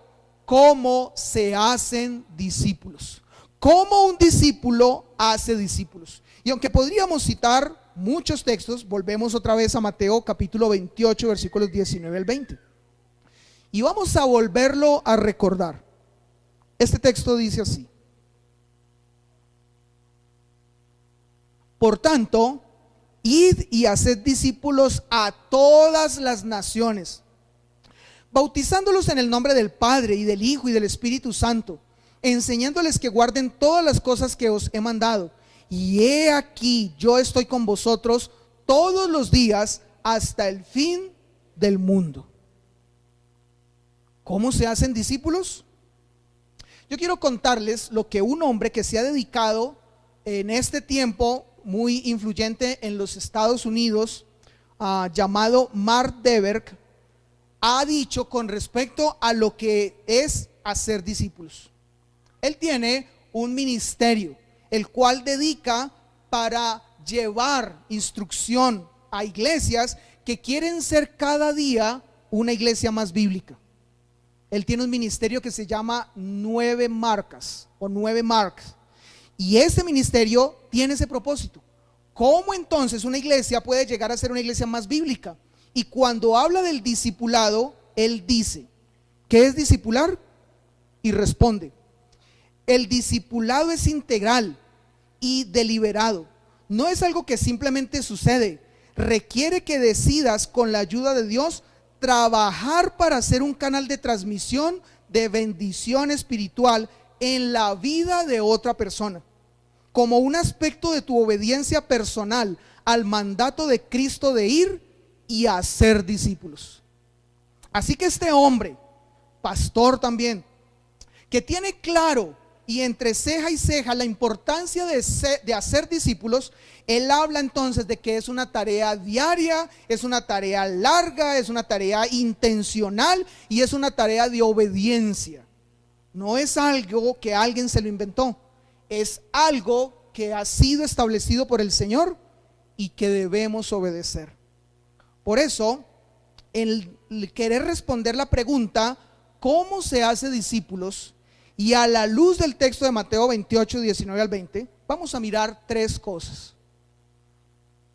cómo se hacen discípulos, cómo un discípulo hace discípulos. Y aunque podríamos citar muchos textos, volvemos otra vez a Mateo capítulo 28, versículos 19 al 20. Y vamos a volverlo a recordar. Este texto dice así: por tanto, id y haced discípulos a todas las naciones, bautizándolos en el nombre del Padre y del Hijo y del Espíritu Santo, enseñándoles que guarden todas las cosas que os he mandado. Y he aquí, yo estoy con vosotros todos los días hasta el fin del mundo. ¿Cómo se hacen discípulos? Yo quiero contarles lo que un hombre que se ha dedicado en este tiempo muy influyente en los Estados Unidos, llamado Mark Dever, ha dicho con respecto a lo que es hacer discípulos. Él tiene un ministerio, el cual dedica para llevar instrucción a iglesias que quieren ser cada día una iglesia más bíblica. Él tiene un ministerio que se llama 9 marcas o 9 marcas. Y este ministerio tiene ese propósito. ¿Cómo entonces una iglesia puede llegar a ser una iglesia más bíblica? Y cuando habla del discipulado, él dice, ¿qué es discipular? Y responde, el discipulado es integral y deliberado. No es algo que simplemente sucede. Requiere que decidas, con la ayuda de Dios, trabajar para ser un canal de transmisión de bendición espiritual en la vida de otra persona, como un aspecto de tu obediencia personal al mandato de Cristo de ir y hacer discípulos. Así que este hombre, pastor también, que tiene claro y entre ceja y ceja la importancia de hacer discípulos, él habla entonces de que es una tarea diaria, es una tarea larga, es una tarea intencional y es una tarea de obediencia. No es algo que alguien se lo inventó, es algo que ha sido establecido por el Señor y que debemos obedecer. Por eso, el querer responder la pregunta, ¿cómo se hace discípulos? Y a la luz del texto de Mateo 28, 19 al 20, vamos a mirar 3 cosas.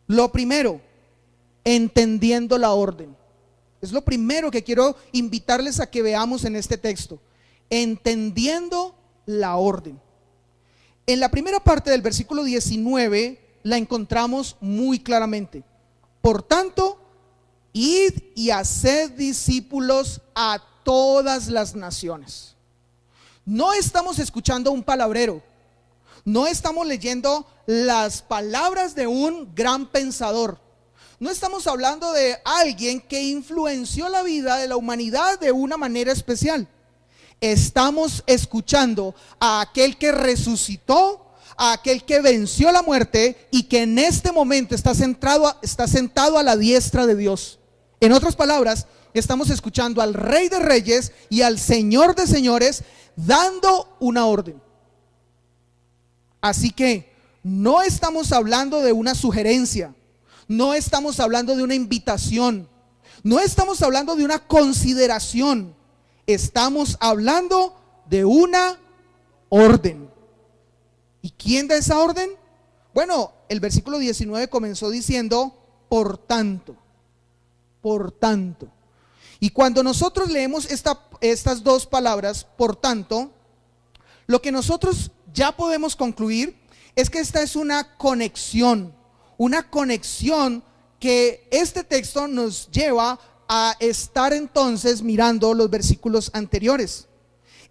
Lo primero, entendiendo la orden. Es lo primero que quiero invitarles a que veamos en este texto. Entendiendo la orden. En la primera parte del versículo 19 la encontramos muy claramente. Por tanto, id y haced discípulos a todas las naciones. No estamos escuchando un palabrero, no estamos leyendo las palabras de un gran pensador, no estamos hablando de alguien que influenció la vida de la humanidad de una manera especial. Estamos escuchando a aquel que resucitó, a aquel que venció la muerte y que en este momento está sentado a la diestra de Dios. En otras palabras, estamos escuchando al Rey de Reyes y al Señor de Señores dando una orden. Así que no estamos hablando de una sugerencia, no estamos hablando de una invitación, no estamos hablando de una consideración, estamos hablando de una orden. ¿Y quién da esa orden? Bueno, el versículo 19 comenzó diciendo, por tanto. Y cuando nosotros leemos estas 2 palabras, por tanto, lo que nosotros ya podemos concluir es que esta es una conexión que este texto nos lleva a estar entonces mirando los versículos anteriores.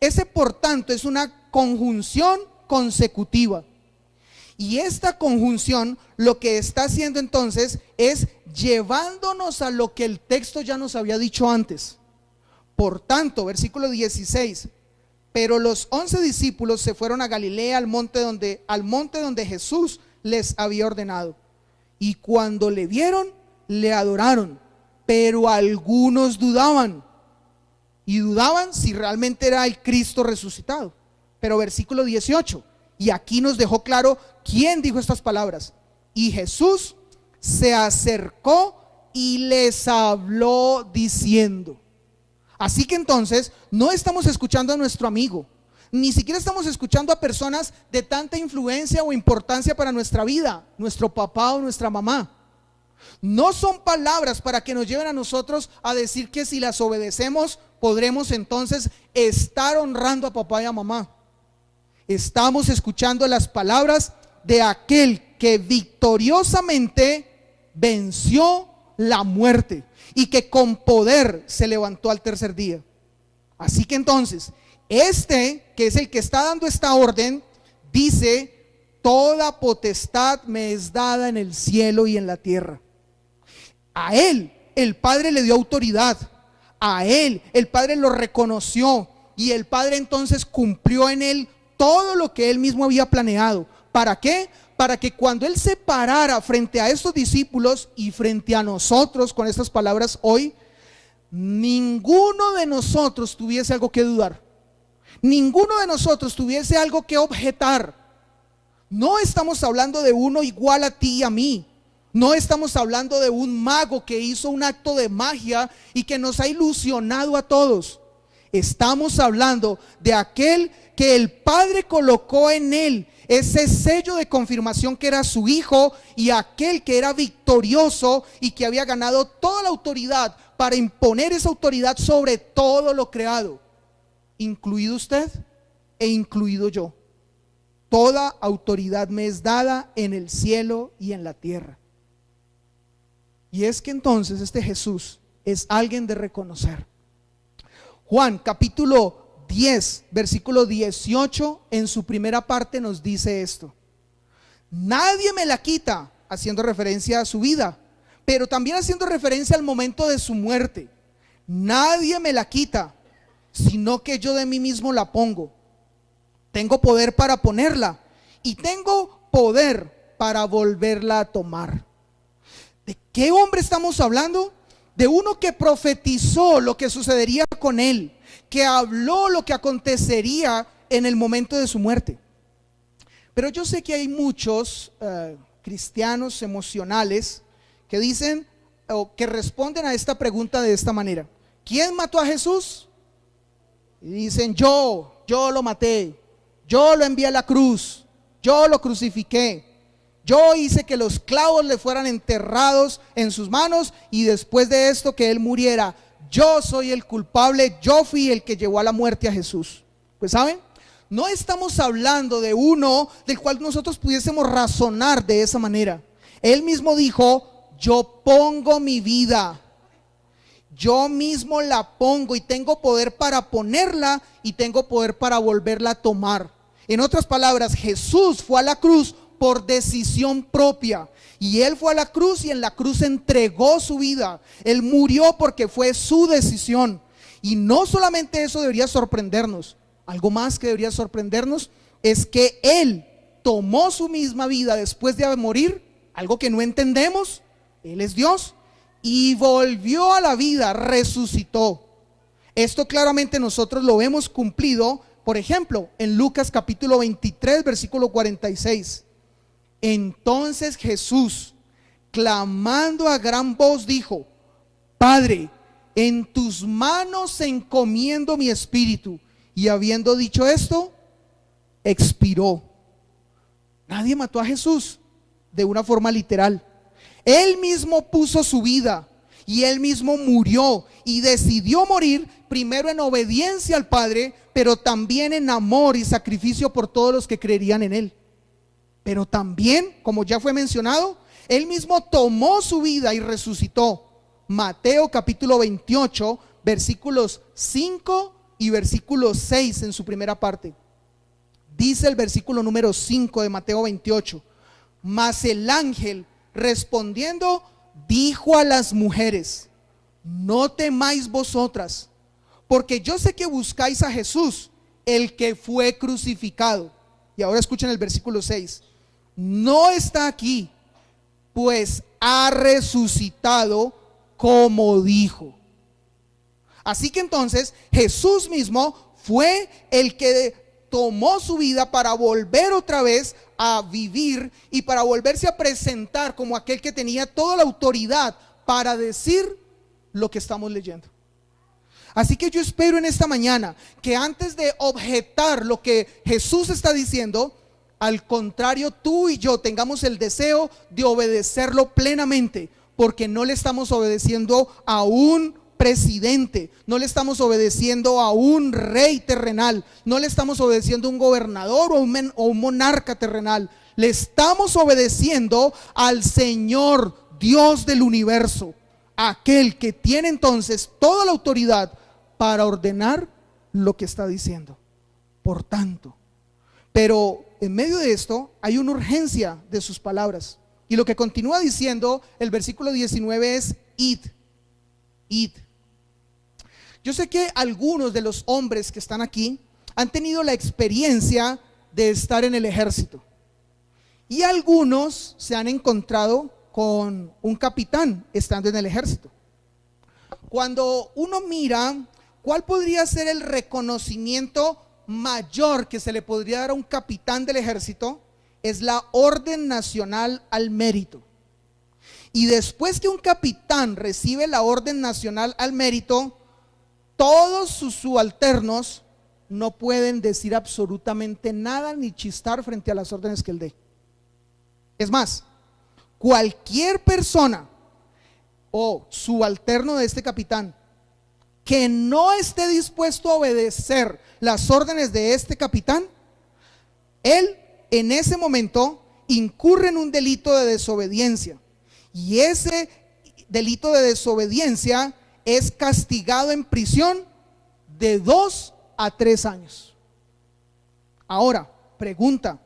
Ese por tanto es una conjunción consecutiva. Y esta conjunción lo que está haciendo entonces es llevándonos a lo que el texto ya nos había dicho antes. Por tanto, versículo 16, pero los 11 discípulos se fueron a Galilea al monte donde Jesús les había ordenado. Y cuando le vieron, le adoraron, pero algunos dudaban. Y dudaban si realmente era el Cristo resucitado. Pero versículo 18, y aquí nos dejó claro quién dijo estas palabras. Y Jesús se acercó y les habló diciendo. Así que entonces no estamos escuchando a nuestro amigo, ni siquiera estamos escuchando a personas de tanta influencia o importancia para nuestra vida, nuestro papá o nuestra mamá. No son palabras para que nos lleven a nosotros a decir que si las obedecemos podremos entonces estar honrando a papá y a mamá. Estamos escuchando las palabras de aquel que victoriosamente venció la muerte y que con poder se levantó al tercer día. Así que entonces, este que es el que está dando esta orden, dice, toda potestad me es dada en el cielo y en la tierra. A él el Padre le dio autoridad, a él el Padre lo reconoció y el Padre entonces cumplió en él todo lo que él mismo había planeado. ¿Para qué? Para que cuando él se parara frente a estos discípulos y frente a nosotros con estas palabras hoy, ninguno de nosotros tuviese algo que dudar. ninguno de nosotros tuviese algo que objetar. No estamos hablando de uno igual a ti y a mí. No estamos hablando de un mago que hizo un acto de magia y que nos ha ilusionado a todos. Estamos hablando de aquel que el Padre colocó en él ese sello de confirmación que era su hijo, y aquel que era victorioso y que había ganado toda la autoridad para imponer esa autoridad sobre todo lo creado, incluido usted e incluido yo. Toda autoridad me es dada en el cielo y en la tierra. Y es que entonces este Jesús es alguien de reconocer. Juan capítulo 10, versículo 18, en su primera parte nos dice esto: nadie me la quita, haciendo referencia a su vida, pero también haciendo referencia al momento de su muerte. Nadie me la quita, sino que yo de mí mismo la pongo. Tengo poder para ponerla y tengo poder para volverla a tomar. ¿De qué hombre estamos hablando? De uno que profetizó lo que sucedería con él, que habló lo que acontecería en el momento de su muerte. Pero yo sé que hay muchos cristianos emocionales que dicen o que responden a esta pregunta de esta manera: ¿quién mató a Jesús? Y dicen: yo lo maté, yo lo envié a la cruz, yo lo crucifiqué, yo hice que los clavos le fueran enterrados en sus manos y después de esto que él muriera. Yo soy el culpable, yo fui el que llevó a la muerte a Jesús. Pues saben, no estamos hablando de uno del cual nosotros pudiésemos razonar de esa manera. Él mismo dijo: yo pongo mi vida, yo mismo la pongo y tengo poder para ponerla y tengo poder para volverla a tomar. En otras palabras, Jesús fue a la cruz por decisión propia, y él fue a la cruz y en la cruz entregó su vida. Él murió porque fue su decisión. Y no solamente eso debería sorprendernos, algo más que debería sorprendernos es que él tomó su misma vida después de morir, algo que no entendemos. Él es Dios y volvió a la vida, resucitó. Esto claramente nosotros lo vemos cumplido, por ejemplo, en Lucas capítulo 23, versículo 46. Entonces Jesús, clamando a gran voz, dijo: Padre, en tus manos encomiendo mi espíritu. Y habiendo dicho esto, expiró. Nadie mató a Jesús de una forma literal. Él mismo puso su vida y él mismo murió, y decidió morir primero en obediencia al Padre, pero también en amor y sacrificio por todos los que creerían en él. Pero también, como ya fue mencionado, él mismo tomó su vida y resucitó. Mateo capítulo 28, versículos 5 y versículo 6 en su primera parte. Dice el versículo número 5 de Mateo 28: mas el ángel respondiendo dijo a las mujeres: no temáis vosotras, porque yo sé que buscáis a Jesús, el que fue crucificado. Y ahora escuchen el versículo 6: no está aquí, pues ha resucitado como dijo. Así que entonces Jesús mismo fue el que tomó su vida para volver otra vez a vivir y para volverse a presentar como aquel que tenía toda la autoridad para decir lo que estamos leyendo. Así que yo espero en esta mañana que antes de objetar lo que Jesús está diciendo, al contrario, tú y yo tengamos el deseo de obedecerlo plenamente, porque no le estamos obedeciendo a un presidente, no le estamos obedeciendo a un rey terrenal, no le estamos obedeciendo a un gobernador o un monarca terrenal. Le estamos obedeciendo al Señor, Dios del universo, aquel que tiene entonces toda la autoridad para ordenar lo que está diciendo. Por tanto, pero en medio de esto hay una urgencia de sus palabras, y lo que continúa diciendo el versículo 19 es: id. Yo sé que algunos de los hombres que están aquí han tenido la experiencia de estar en el ejército, y algunos se han encontrado con un capitán estando en el ejército. Cuando uno mira cuál podría ser el reconocimiento mayor que se le podría dar a un capitán del ejército es la Orden Nacional al Mérito. Y después que un capitán recibe la Orden Nacional al Mérito, todos sus subalternos no pueden decir absolutamente nada ni chistar frente a las órdenes que él dé. Es más, cualquier persona o subalterno de este capitán que no esté dispuesto a obedecer las órdenes de este capitán, él en ese momento incurre en un delito de desobediencia. Y ese delito de desobediencia es castigado en prisión de 2 a 3 años. Ahora, pregunta: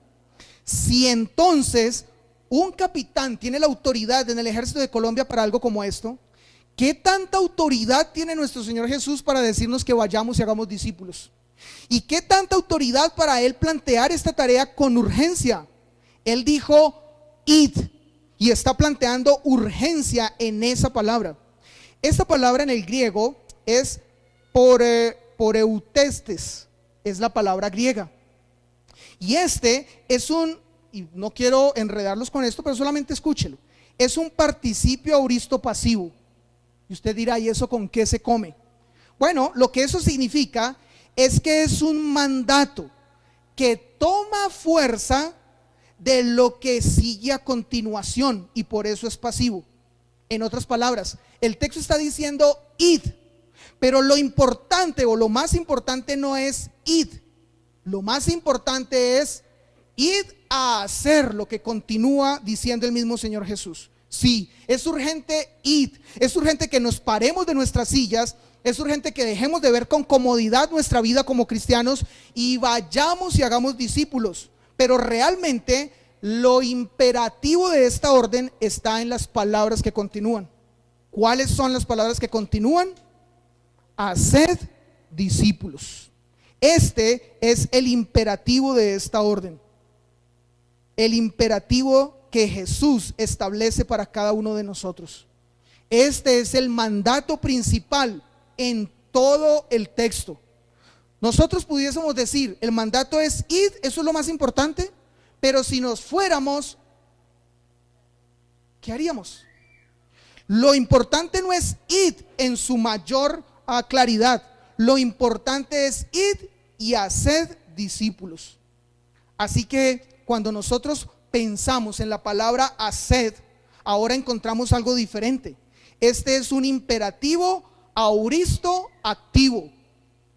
si entonces un capitán tiene la autoridad en el ejército de Colombia para algo como esto, ¿qué tanta autoridad tiene nuestro Señor Jesús para decirnos que vayamos y hagamos discípulos? ¿Y qué tanta autoridad para Él plantear esta tarea con urgencia? Él dijo, id, y está planteando urgencia en esa palabra. Esta palabra en el griego es poreutestes, es la palabra griega. Y este es y no quiero enredarlos con esto, pero solamente escúchelo, es un participio auristo pasivo. Y usted dirá, ¿y eso con qué se come? Bueno, lo que eso significa es que es un mandato que toma fuerza de lo que sigue a continuación, y por eso es pasivo. En otras palabras, el texto está diciendo id, pero lo importante o lo más importante no es id, lo más importante es id a hacer lo que continúa diciendo el mismo Señor Jesús. Sí, es urgente id, es urgente que nos paremos de nuestras sillas, es urgente que dejemos de ver con comodidad nuestra vida como cristianos y vayamos y hagamos discípulos. Pero realmente lo imperativo de esta orden está en las palabras que continúan. ¿Cuáles son las palabras que continúan? Haced discípulos. Este es el imperativo de esta orden, el imperativo que Jesús establece para cada uno de nosotros. Este es el mandato principal en todo el texto. Nosotros pudiésemos decir, el mandato es id, eso es lo más importante, pero si nos fuéramos, ¿qué haríamos? Lo importante no es id en su mayor claridad, lo importante es id y haced discípulos. Así que cuando nosotros pensamos en la palabra haced, ahora encontramos algo diferente. Este es un imperativo auristo activo,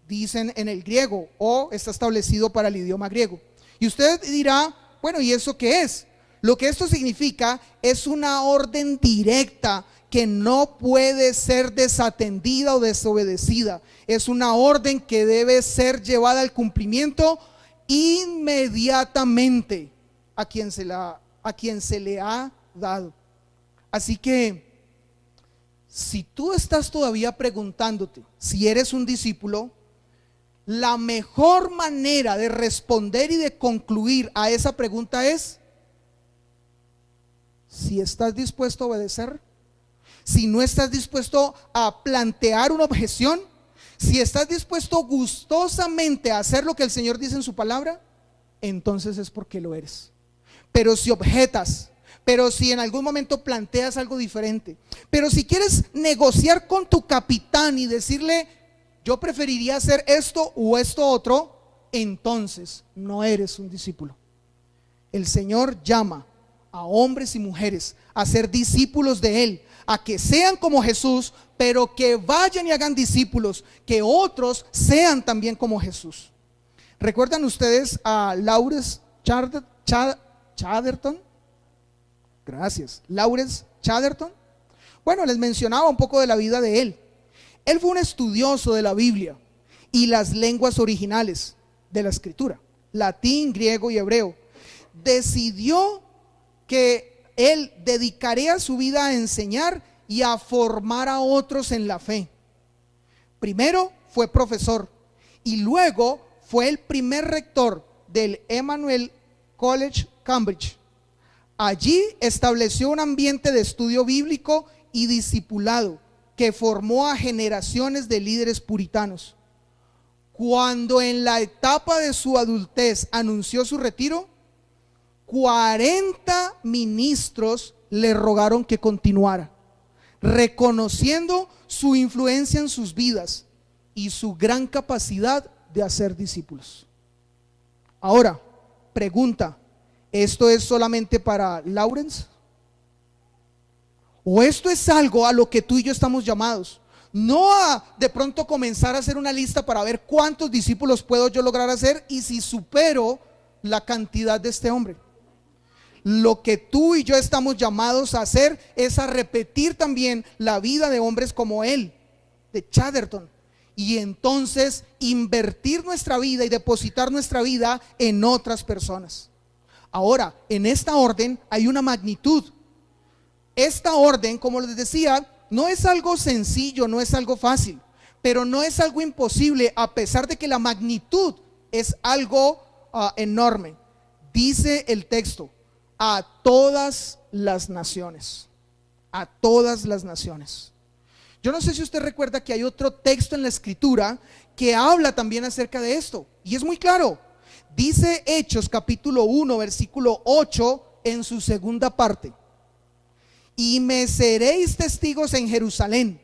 dicen en el griego, o está establecido para el idioma griego. Y usted dirá, bueno, ¿y eso qué es? Lo que esto significa es una orden directa que no puede ser desatendida o desobedecida. Es una orden que debe ser llevada al cumplimiento inmediatamente a quien se le ha dado. Así que si tú estás todavía preguntándote si eres un discípulo, la mejor manera de responder y de concluir a esa pregunta es si estás dispuesto a obedecer, si no estás dispuesto a plantear una objeción, si estás dispuesto gustosamente a hacer lo que el Señor dice en su palabra, entonces es porque lo eres. Pero si objetas, pero si en algún momento planteas algo diferente, pero si quieres negociar con tu capitán y decirle, yo preferiría hacer esto o esto otro, entonces no eres un discípulo. El Señor llama a hombres y mujeres a ser discípulos de Él, a que sean como Jesús, pero que vayan y hagan discípulos, que otros sean también como Jesús. ¿Recuerdan ustedes a Lawrence Chatterton? Gracias. Lawrence Chatterton. Bueno, les mencionaba un poco de la vida de él. Él fue un estudioso de la Biblia y las lenguas originales de la escritura, latín, griego y hebreo. Decidió que él dedicaría su vida a enseñar y a formar a otros en la fe. Primero fue profesor y luego fue el primer rector del Emmanuel College, Cambridge. Allí estableció un ambiente de estudio bíblico y discipulado que formó a generaciones de líderes puritanos. cuando en la etapa de su adultez anunció su retiro, 40 ministros le rogaron que continuara, reconociendo su influencia en sus vidas y su gran capacidad de hacer discípulos. Ahora, pregunta, ¿esto es solamente para Lawrence? ¿O esto es algo a lo que tú y yo estamos llamados? No a de pronto comenzar a hacer una lista para ver cuántos discípulos puedo yo lograr hacer y si supero la cantidad de este hombre. Lo que tú y yo estamos llamados a hacer es a repetir también la vida de hombres como él, de Chatterton, y entonces invertir nuestra vida y depositar nuestra vida en otras personas. Ahora, en esta orden hay una magnitud. Esta orden, como les decía, no es algo sencillo, no es algo fácil, pero no es algo imposible, a pesar de que la magnitud es algo enorme. Dice el texto, a todas las naciones, a todas las naciones. Yo no sé si usted recuerda que hay otro texto en la escritura que habla también acerca de esto, y es muy claro. Dice Hechos capítulo 1 versículo 8 en su segunda parte: y me seréis testigos en Jerusalén,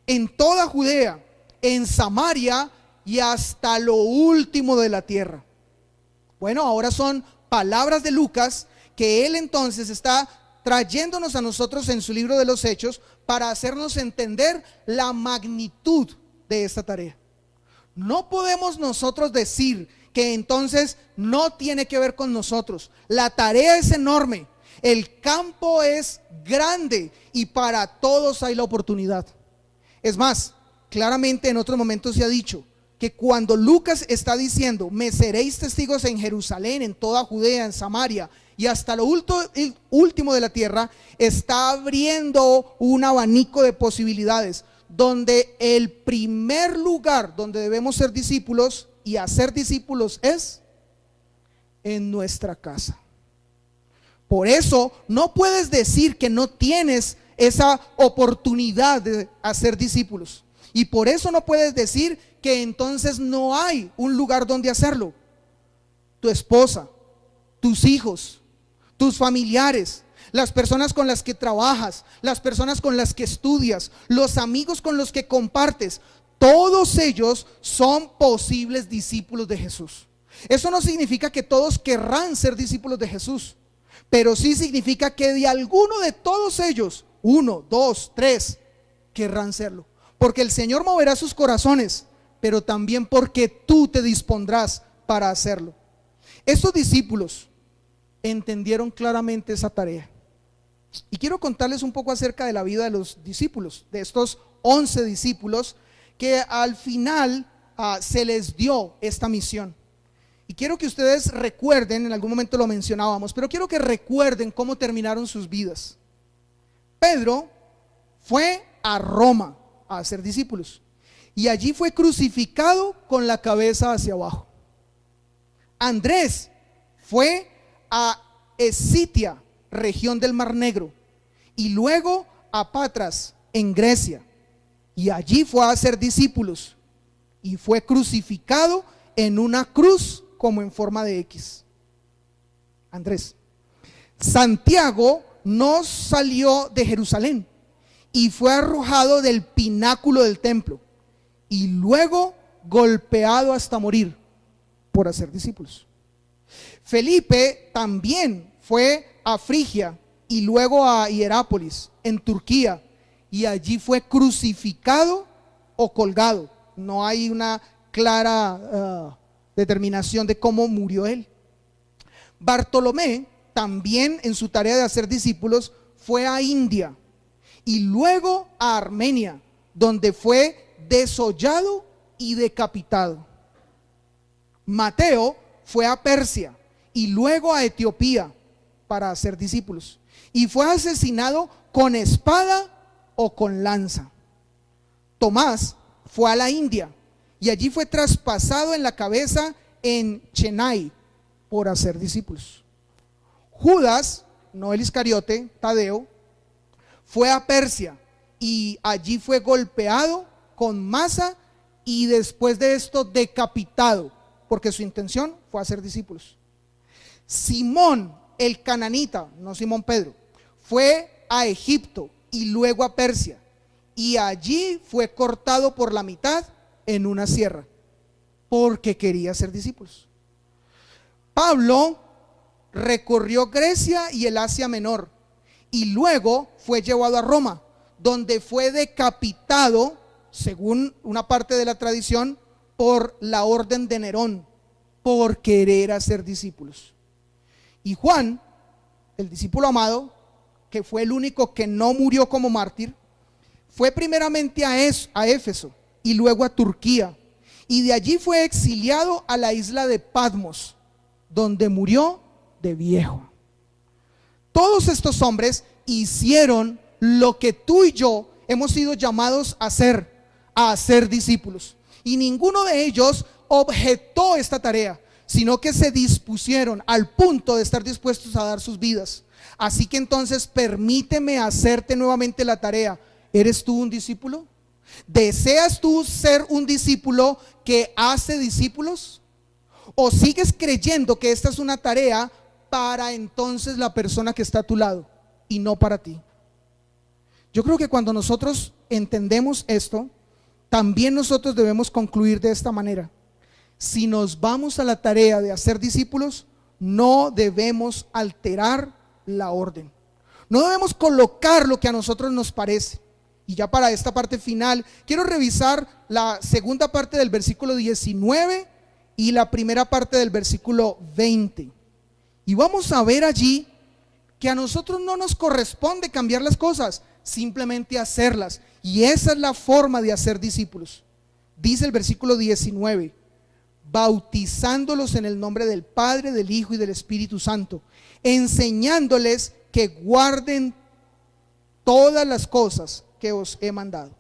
en toda Judea, en Samaria y hasta lo último de la tierra. Bueno, ahora son palabras de Lucas que él entonces está trayéndonos a nosotros en su libro de los Hechos para hacernos entender la magnitud de esta tarea. No podemos nosotros decir que entonces no tiene que ver con nosotros. La tarea es enorme. El campo es grande y para todos hay la oportunidad. Es más, claramente en otros momentos se ha dicho que cuando Lucas está diciendo, me seréis testigos en Jerusalén, en toda Judea, en Samaria y hasta lo último de la tierra, está abriendo un abanico de posibilidades, donde el primer lugar donde debemos ser discípulos y hacer discípulos es en nuestra casa. Por eso no puedes decir que no tienes esa oportunidad de hacer discípulos. Y por eso no puedes decir que entonces no hay un lugar donde hacerlo. Tu esposa, tus hijos, tus familiares, las personas con las que trabajas, las personas con las que estudias, los amigos con los que compartes, todos ellos son posibles discípulos de Jesús. Eso no significa que todos querrán ser discípulos de Jesús, pero sí significa que de alguno de todos ellos, 1, 2, 3, querrán serlo. Porque el Señor moverá sus corazones, pero también porque tú te dispondrás para hacerlo. Estos discípulos entendieron claramente esa tarea. Y quiero contarles un poco acerca de la vida de los discípulos, de estos 11 discípulos que al final se les dio esta misión. Y quiero que ustedes recuerden, en algún momento lo mencionábamos, pero quiero que recuerden cómo terminaron sus vidas. Pedro fue a Roma a hacer discípulos y allí fue crucificado con la cabeza hacia abajo. Andrés fue a Escitia, región del Mar Negro, y luego a Patras, en Grecia, y allí fue a hacer discípulos y fue crucificado en una cruz como en forma de X. Andrés. Santiago no salió de Jerusalén y fue arrojado del pináculo del templo y luego golpeado hasta morir por hacer discípulos. Felipe también fue a Frigia y luego a Hierápolis en Turquía, y allí fue crucificado o colgado. No hay una clara determinación de cómo murió él. Bartolomé también, en su tarea de hacer discípulos, fue a India y luego a Armenia, donde fue desollado y decapitado. Mateo fue a Persia y luego a Etiopía para hacer discípulos y fue asesinado con espada o con lanza. Tomás fue a la India y allí fue traspasado en la cabeza en Chennai por hacer discípulos. Judas, no el Iscariote, Tadeo, fue a Persia y allí fue golpeado con masa y después de esto decapitado, porque su intención fue hacer discípulos. Simón el cananita, no Simón Pedro, fue a Egipto y luego a Persia, y allí fue cortado por la mitad en una sierra, porque quería ser discípulos. Pablo recorrió Grecia y el Asia Menor, y luego fue llevado a Roma, donde fue decapitado, según una parte de la tradición, por la orden de Nerón, por querer hacer discípulos. Y Juan, el discípulo amado, que fue el único que no murió como mártir, fue primeramente a Éfeso y luego a Turquía, y de allí fue exiliado a la isla de Patmos, donde murió de viejo. Todos estos hombres hicieron lo que tú y yo hemos sido llamados a hacer discípulos, y ninguno de ellos objetó esta tarea, sino que se dispusieron al punto de estar dispuestos a dar sus vidas. Así que entonces permíteme hacerte nuevamente la tarea. ¿Eres tú un discípulo? ¿Deseas tú ser un discípulo que hace discípulos? ¿O sigues creyendo que esta es una tarea para entonces la persona que está a tu lado y no para ti? Yo creo que cuando nosotros entendemos esto, también nosotros debemos concluir de esta manera: si nos vamos a la tarea de hacer discípulos, no debemos alterar la orden, no debemos colocar lo que a nosotros nos parece. Y ya para esta parte final, quiero revisar la segunda parte del versículo 19 y la primera parte del versículo 20. Y vamos a ver allí que a nosotros no nos corresponde cambiar las cosas, simplemente hacerlas. Y esa es la forma de hacer discípulos. Dice el versículo 19: bautizándolos en el nombre del Padre, del Hijo y del Espíritu Santo, enseñándoles que guarden todas las cosas que os he mandado.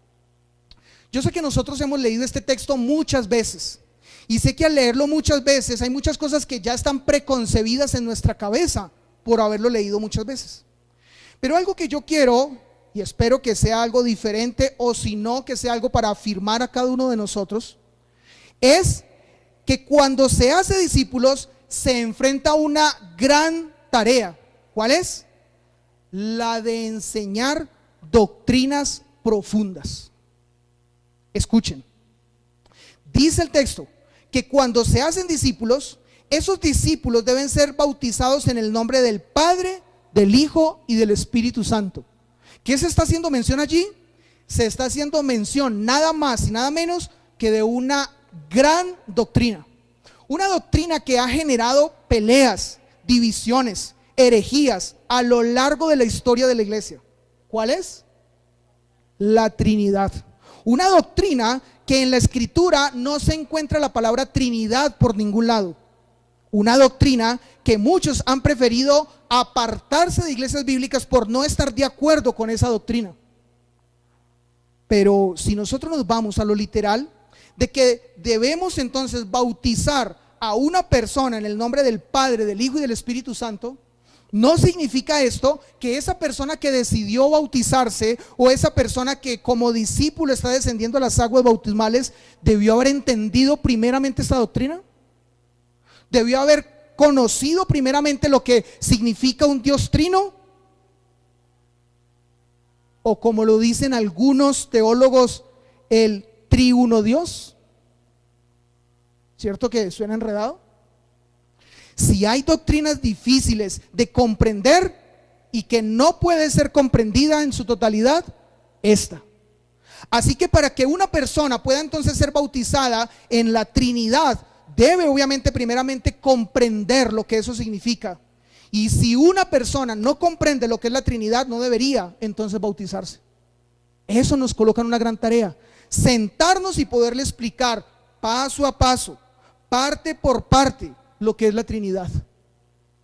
Yo sé que nosotros hemos leído este texto muchas veces, y sé que al leerlo muchas veces hay muchas cosas que ya están preconcebidas en nuestra cabeza por haberlo leído muchas veces. Pero algo que yo quiero, y espero que sea algo diferente, o si no, que sea algo para afirmar a cada uno de nosotros, es que cuando se hace discípulos se enfrenta a una gran tarea. ¿Cuál es? La de enseñar doctrinas profundas. Escuchen, dice el texto que cuando se hacen discípulos, esos discípulos deben ser bautizados en el nombre del Padre, del Hijo y del Espíritu Santo. ¿Qué se está haciendo mención allí? Se está haciendo mención nada más y nada menos que de una gran doctrina, una doctrina que ha generado peleas, divisiones, herejías a lo largo de la historia de la iglesia. ¿Cuál es? La Trinidad. Una doctrina que en la Escritura no se encuentra la palabra Trinidad por ningún lado. Una doctrina que muchos han preferido apartarse de iglesias bíblicas por no estar de acuerdo con esa doctrina. Pero si nosotros nos vamos a lo literal, de que debemos entonces bautizar a una persona en el nombre del Padre, del Hijo y del Espíritu Santo, no significa esto que esa persona que decidió bautizarse, o esa persona que como discípulo está descendiendo a las aguas bautismales, debió haber entendido primeramente esta doctrina, debió haber conocido primeramente lo que significa un Dios trino, o como lo dicen algunos teólogos, el triuno Dios. ¿Cierto que suena enredado? Si hay doctrinas difíciles de comprender y que no puede ser comprendida en su totalidad, esta. Así que para que una persona pueda entonces ser bautizada en la Trinidad, debe obviamente primeramente comprender lo que eso significa. Y si una persona no comprende lo que es la Trinidad, no debería entonces bautizarse. Eso nos coloca en una gran tarea: sentarnos y poderle explicar paso a paso, parte por parte, lo que es la Trinidad.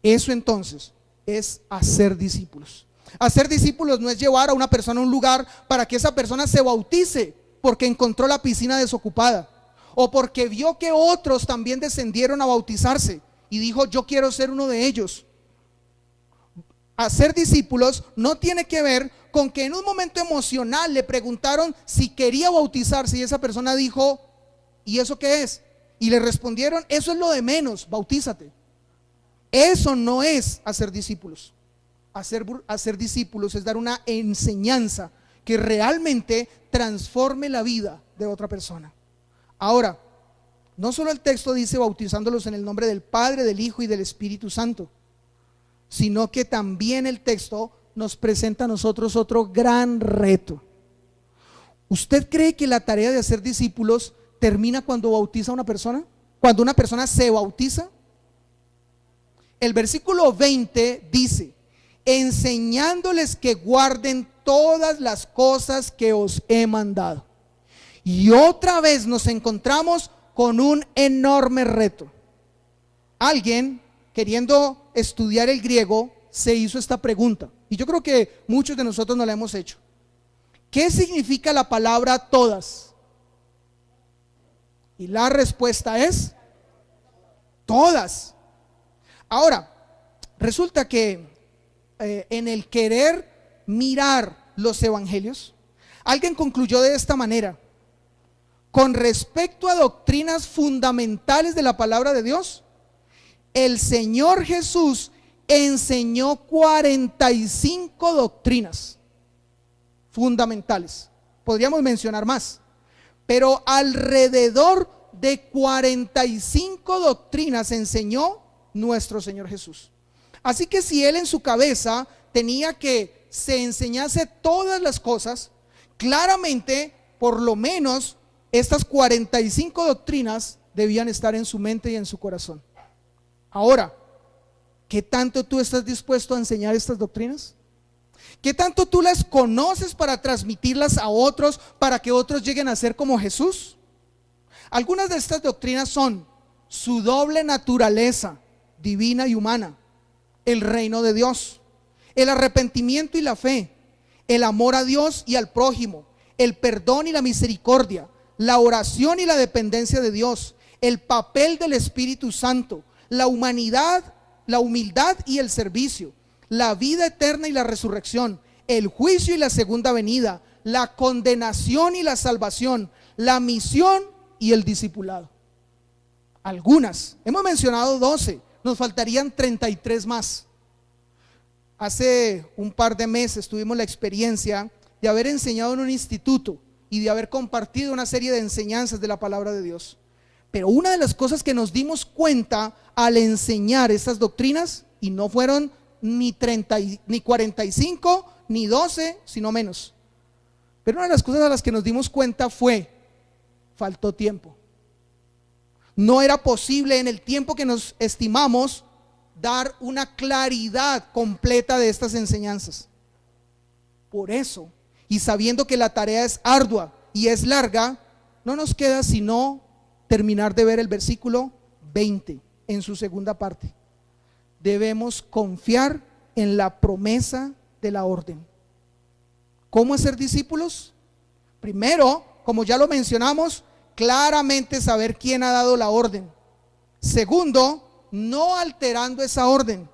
Eso entonces es hacer discípulos. Hacer discípulos no es llevar a una persona a un lugar para que esa persona se bautice porque encontró la piscina desocupada, o porque vio que otros también descendieron a bautizarse y dijo: yo quiero ser uno de ellos. Hacer discípulos no tiene que ver con que en un momento emocional le preguntaron si quería bautizarse y esa persona dijo: ¿y eso qué es? Y le respondieron, eso es lo de menos, bautízate. Eso no es hacer discípulos. Hacer discípulos es dar una enseñanza que realmente transforme la vida de otra persona. Ahora, no solo el texto dice bautizándolos en el nombre del Padre, del Hijo y del Espíritu Santo, sino que también el texto nos presenta a nosotros otro gran reto. ¿Usted cree que la tarea de hacer discípulos termina cuando bautiza a una persona? ¿Cuando una persona se bautiza? El versículo 20 dice, enseñándoles que guarden todas las cosas que os he mandado. Y otra vez nos encontramos con un enorme reto. Alguien, queriendo estudiar el griego, se hizo esta pregunta, y yo creo que muchos de nosotros nos la hemos hecho. ¿Qué significa la palabra todas? Y la respuesta es todas. Ahora, resulta que en el querer mirar los evangelios, alguien concluyó de esta manera: con respecto a doctrinas fundamentales de la palabra de Dios, el Señor Jesús enseñó 45 doctrinas fundamentales. Podríamos mencionar más, pero alrededor de 45 doctrinas enseñó nuestro Señor Jesús. Así que si Él en su cabeza tenía que se enseñase todas las cosas, claramente por lo menos estas 45 doctrinas debían estar en su mente y en su corazón. Ahora, ¿qué tanto tú estás dispuesto a enseñar estas doctrinas? ¿Qué tanto tú las conoces para transmitirlas a otros, para que otros lleguen a ser como Jesús? Algunas de estas doctrinas son su doble naturaleza, divina y humana, el reino de Dios, el arrepentimiento y la fe, el amor a Dios y al prójimo, el perdón y la misericordia, la oración y la dependencia de Dios, el papel del Espíritu Santo, la humanidad, la humildad y el servicio, la vida eterna y la resurrección, el juicio y la segunda venida, la condenación y la salvación, la misión y el discipulado. Algunas, hemos mencionado 12, nos faltarían 33 más. Hace un par de meses tuvimos la experiencia de haber enseñado en un instituto y de haber compartido una serie de enseñanzas de la palabra de Dios. Pero una de las cosas que nos dimos cuenta al enseñar estas doctrinas, y no fueron ni 30, ni 45, ni 12, sino menos. Pero una de las cosas a las que nos dimos cuenta fue, faltó tiempo. No era posible en el tiempo que nos estimamos dar una claridad completa de estas enseñanzas. Por eso, y sabiendo que la tarea es ardua y es larga, no nos queda sino terminar de ver el versículo 20 en su segunda parte. Debemos confiar en la promesa de la orden. ¿Cómo ser discípulos? Primero, como ya lo mencionamos, claramente saber quién ha dado la orden. Segundo, no alterando esa orden.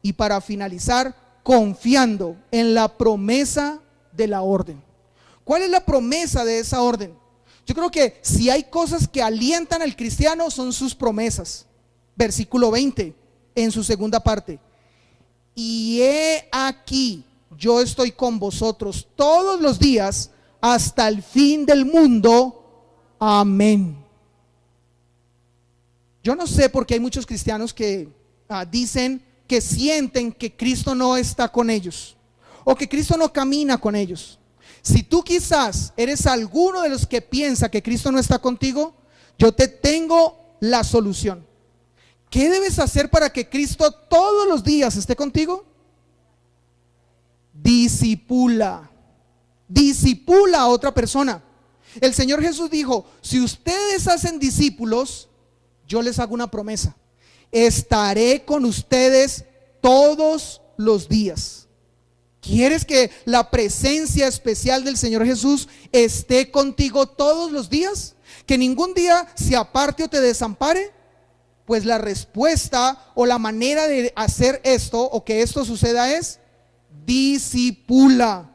Y para finalizar, confiando en la promesa de la orden. ¿Cuál es la promesa de esa orden? Yo creo que si hay cosas que alientan al cristiano son sus promesas. Versículo 20 en su segunda parte. Y he aquí, yo estoy con vosotros todos los días hasta el fin del mundo. Amén. Yo no sé por qué hay muchos cristianos que dicen que sienten que Cristo no está con ellos, o que Cristo no camina con ellos. Si tú quizás eres alguno de los que piensa que Cristo no está contigo, yo te tengo la solución. ¿Qué debes hacer para que Cristo todos los días esté contigo? Discipula. Discipula a otra persona. El Señor Jesús dijo: si ustedes hacen discípulos, yo les hago una promesa: estaré con ustedes todos los días. ¿Quieres que la presencia especial del Señor Jesús esté contigo todos los días? ¿Que ningún día se aparte o te desampare? Pues la respuesta o la manera de hacer esto, o que esto suceda, es discipula.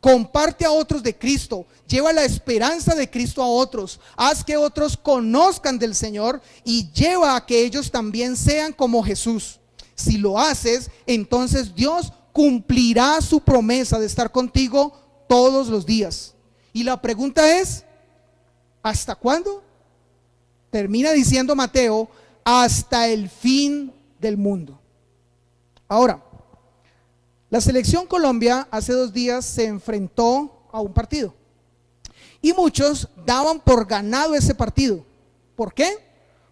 Comparte a otros de Cristo, lleva la esperanza de Cristo a otros, haz que otros conozcan del Señor y lleva a que ellos también sean como Jesús. Si lo haces, entonces Dios cumplirá su promesa de estar contigo todos los días. Y la pregunta es, ¿hasta cuándo? Termina diciendo Mateo, hasta el fin del mundo. Ahora, la selección Colombia hace 2 días se enfrentó a un partido y muchos daban por ganado ese partido. ¿Por qué?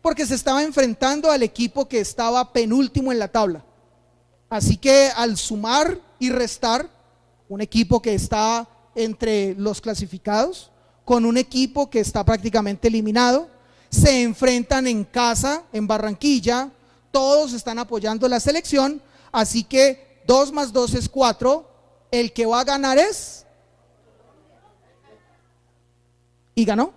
Porque se estaba enfrentando al equipo que estaba penúltimo en la tabla. Así que al sumar y restar, un equipo que está entre los clasificados con un equipo que está prácticamente eliminado, se enfrentan en casa, en Barranquilla, todos están apoyando la selección, así que 2 más 2 es 4, el que va a ganar es, y ganó.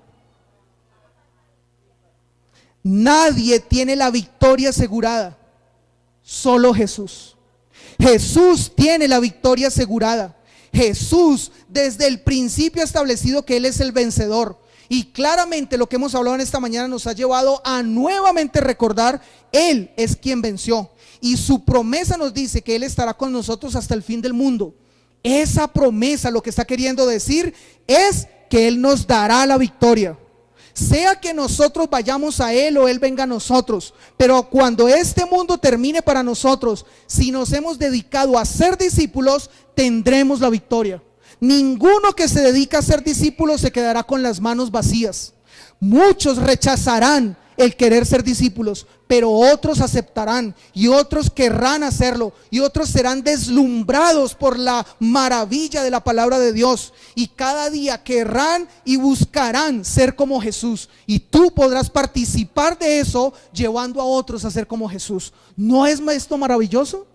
Nadie tiene la victoria asegurada, solo Jesús. Jesús tiene la victoria asegurada. Jesús desde el principio ha establecido que Él es el vencedor. Y claramente lo que hemos hablado en esta mañana nos ha llevado a nuevamente recordar, Él es quien venció. Y su promesa nos dice que Él estará con nosotros hasta el fin del mundo. Esa promesa lo que está queriendo decir es que Él nos dará la victoria. Sea que nosotros vayamos a Él o Él venga a nosotros. Pero cuando este mundo termine para nosotros, si nos hemos dedicado a ser discípulos, tendremos la victoria. Ninguno que se dedica a ser discípulo se quedará con las manos vacías. Muchos rechazarán el querer ser discípulos, pero otros aceptarán y otros querrán hacerlo y otros serán deslumbrados por la maravilla de la palabra de Dios y cada día querrán y buscarán ser como Jesús, y tú podrás participar de eso llevando a otros a ser como Jesús. ¿No es esto maravilloso?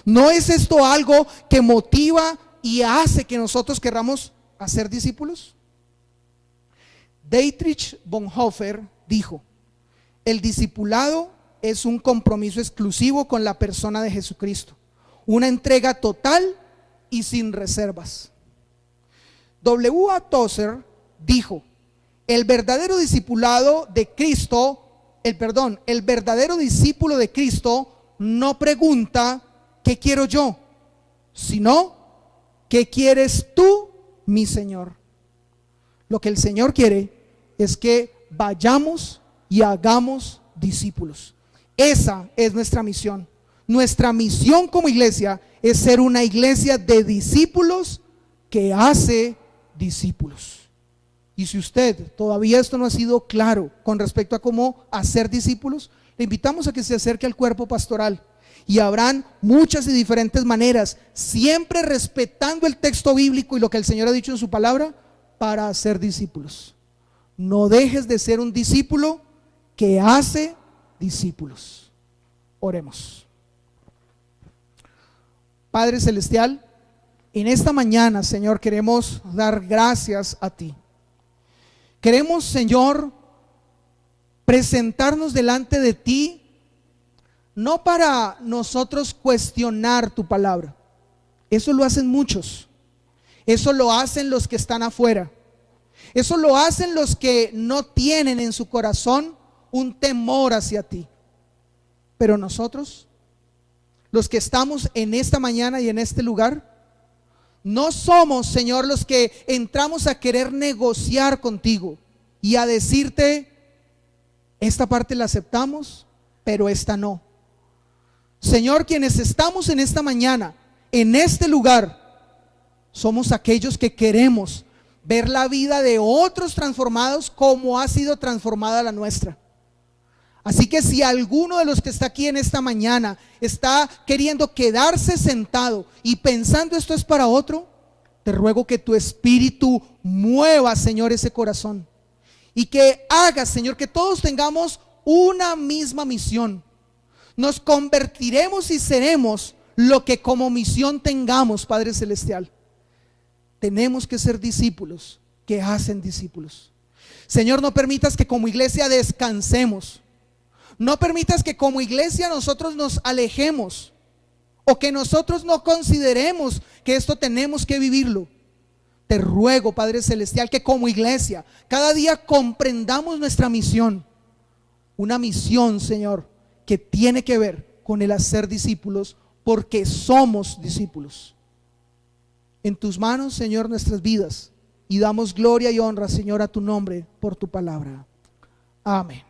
¿No es esto algo que motiva y hace que nosotros querramos hacer discípulos? Dietrich Bonhoeffer dijo: el discipulado es un compromiso exclusivo con la persona de Jesucristo, una entrega total y sin reservas. W.A. Tozer dijo: el verdadero discipulado de Cristo, el verdadero discípulo de Cristo no pregunta ¿qué quiero yo?, sino ¿qué quieres tú, mi Señor? Lo que el Señor quiere es que vayamos y hagamos discípulos. Esa es nuestra misión. Nuestra misión como iglesia es ser una iglesia de discípulos que hace discípulos. Y si usted todavía esto no ha sido claro con respecto a cómo hacer discípulos, le invitamos a que se acerque al cuerpo pastoral. Y habrán muchas y diferentes maneras, siempre respetando el texto bíblico y lo que el Señor ha dicho en su palabra, para hacer discípulos. No dejes de ser un discípulo que hace discípulos. Oremos. Padre celestial, en esta mañana, Señor, queremos dar gracias a ti. Queremos, Señor, presentarnos delante de ti, no para nosotros cuestionar tu palabra. Eso lo hacen muchos. Eso lo hacen los que están afuera. Eso lo hacen los que no tienen en su corazón un temor hacia ti. Pero nosotros, los que estamos en esta mañana y en este lugar, no somos, Señor, los que entramos a querer negociar contigo y a decirte: esta parte la aceptamos, pero esta no. Señor, quienes estamos en esta mañana, en este lugar, somos aquellos que queremos ver la vida de otros transformados como ha sido transformada la nuestra. Así que si alguno de los que está aquí en esta mañana está queriendo quedarse sentado y pensando esto es para otro, te ruego que tu espíritu mueva, Señor, ese corazón y que hagas, Señor, que todos tengamos una misma misión. Nos convertiremos y seremos lo que como misión tengamos, Padre Celestial. Tenemos que ser discípulos que hacen discípulos. Señor, no permitas que como iglesia descansemos. No permitas que como iglesia nosotros nos alejemos o que nosotros no consideremos que esto tenemos que vivirlo. Te ruego, Padre Celestial, que como iglesia cada día comprendamos nuestra misión. Una misión, Señor, que tiene que ver con el hacer discípulos, porque somos discípulos. En tus manos, Señor, nuestras vidas, y damos gloria y honra, Señor, a tu nombre por tu palabra. Amén.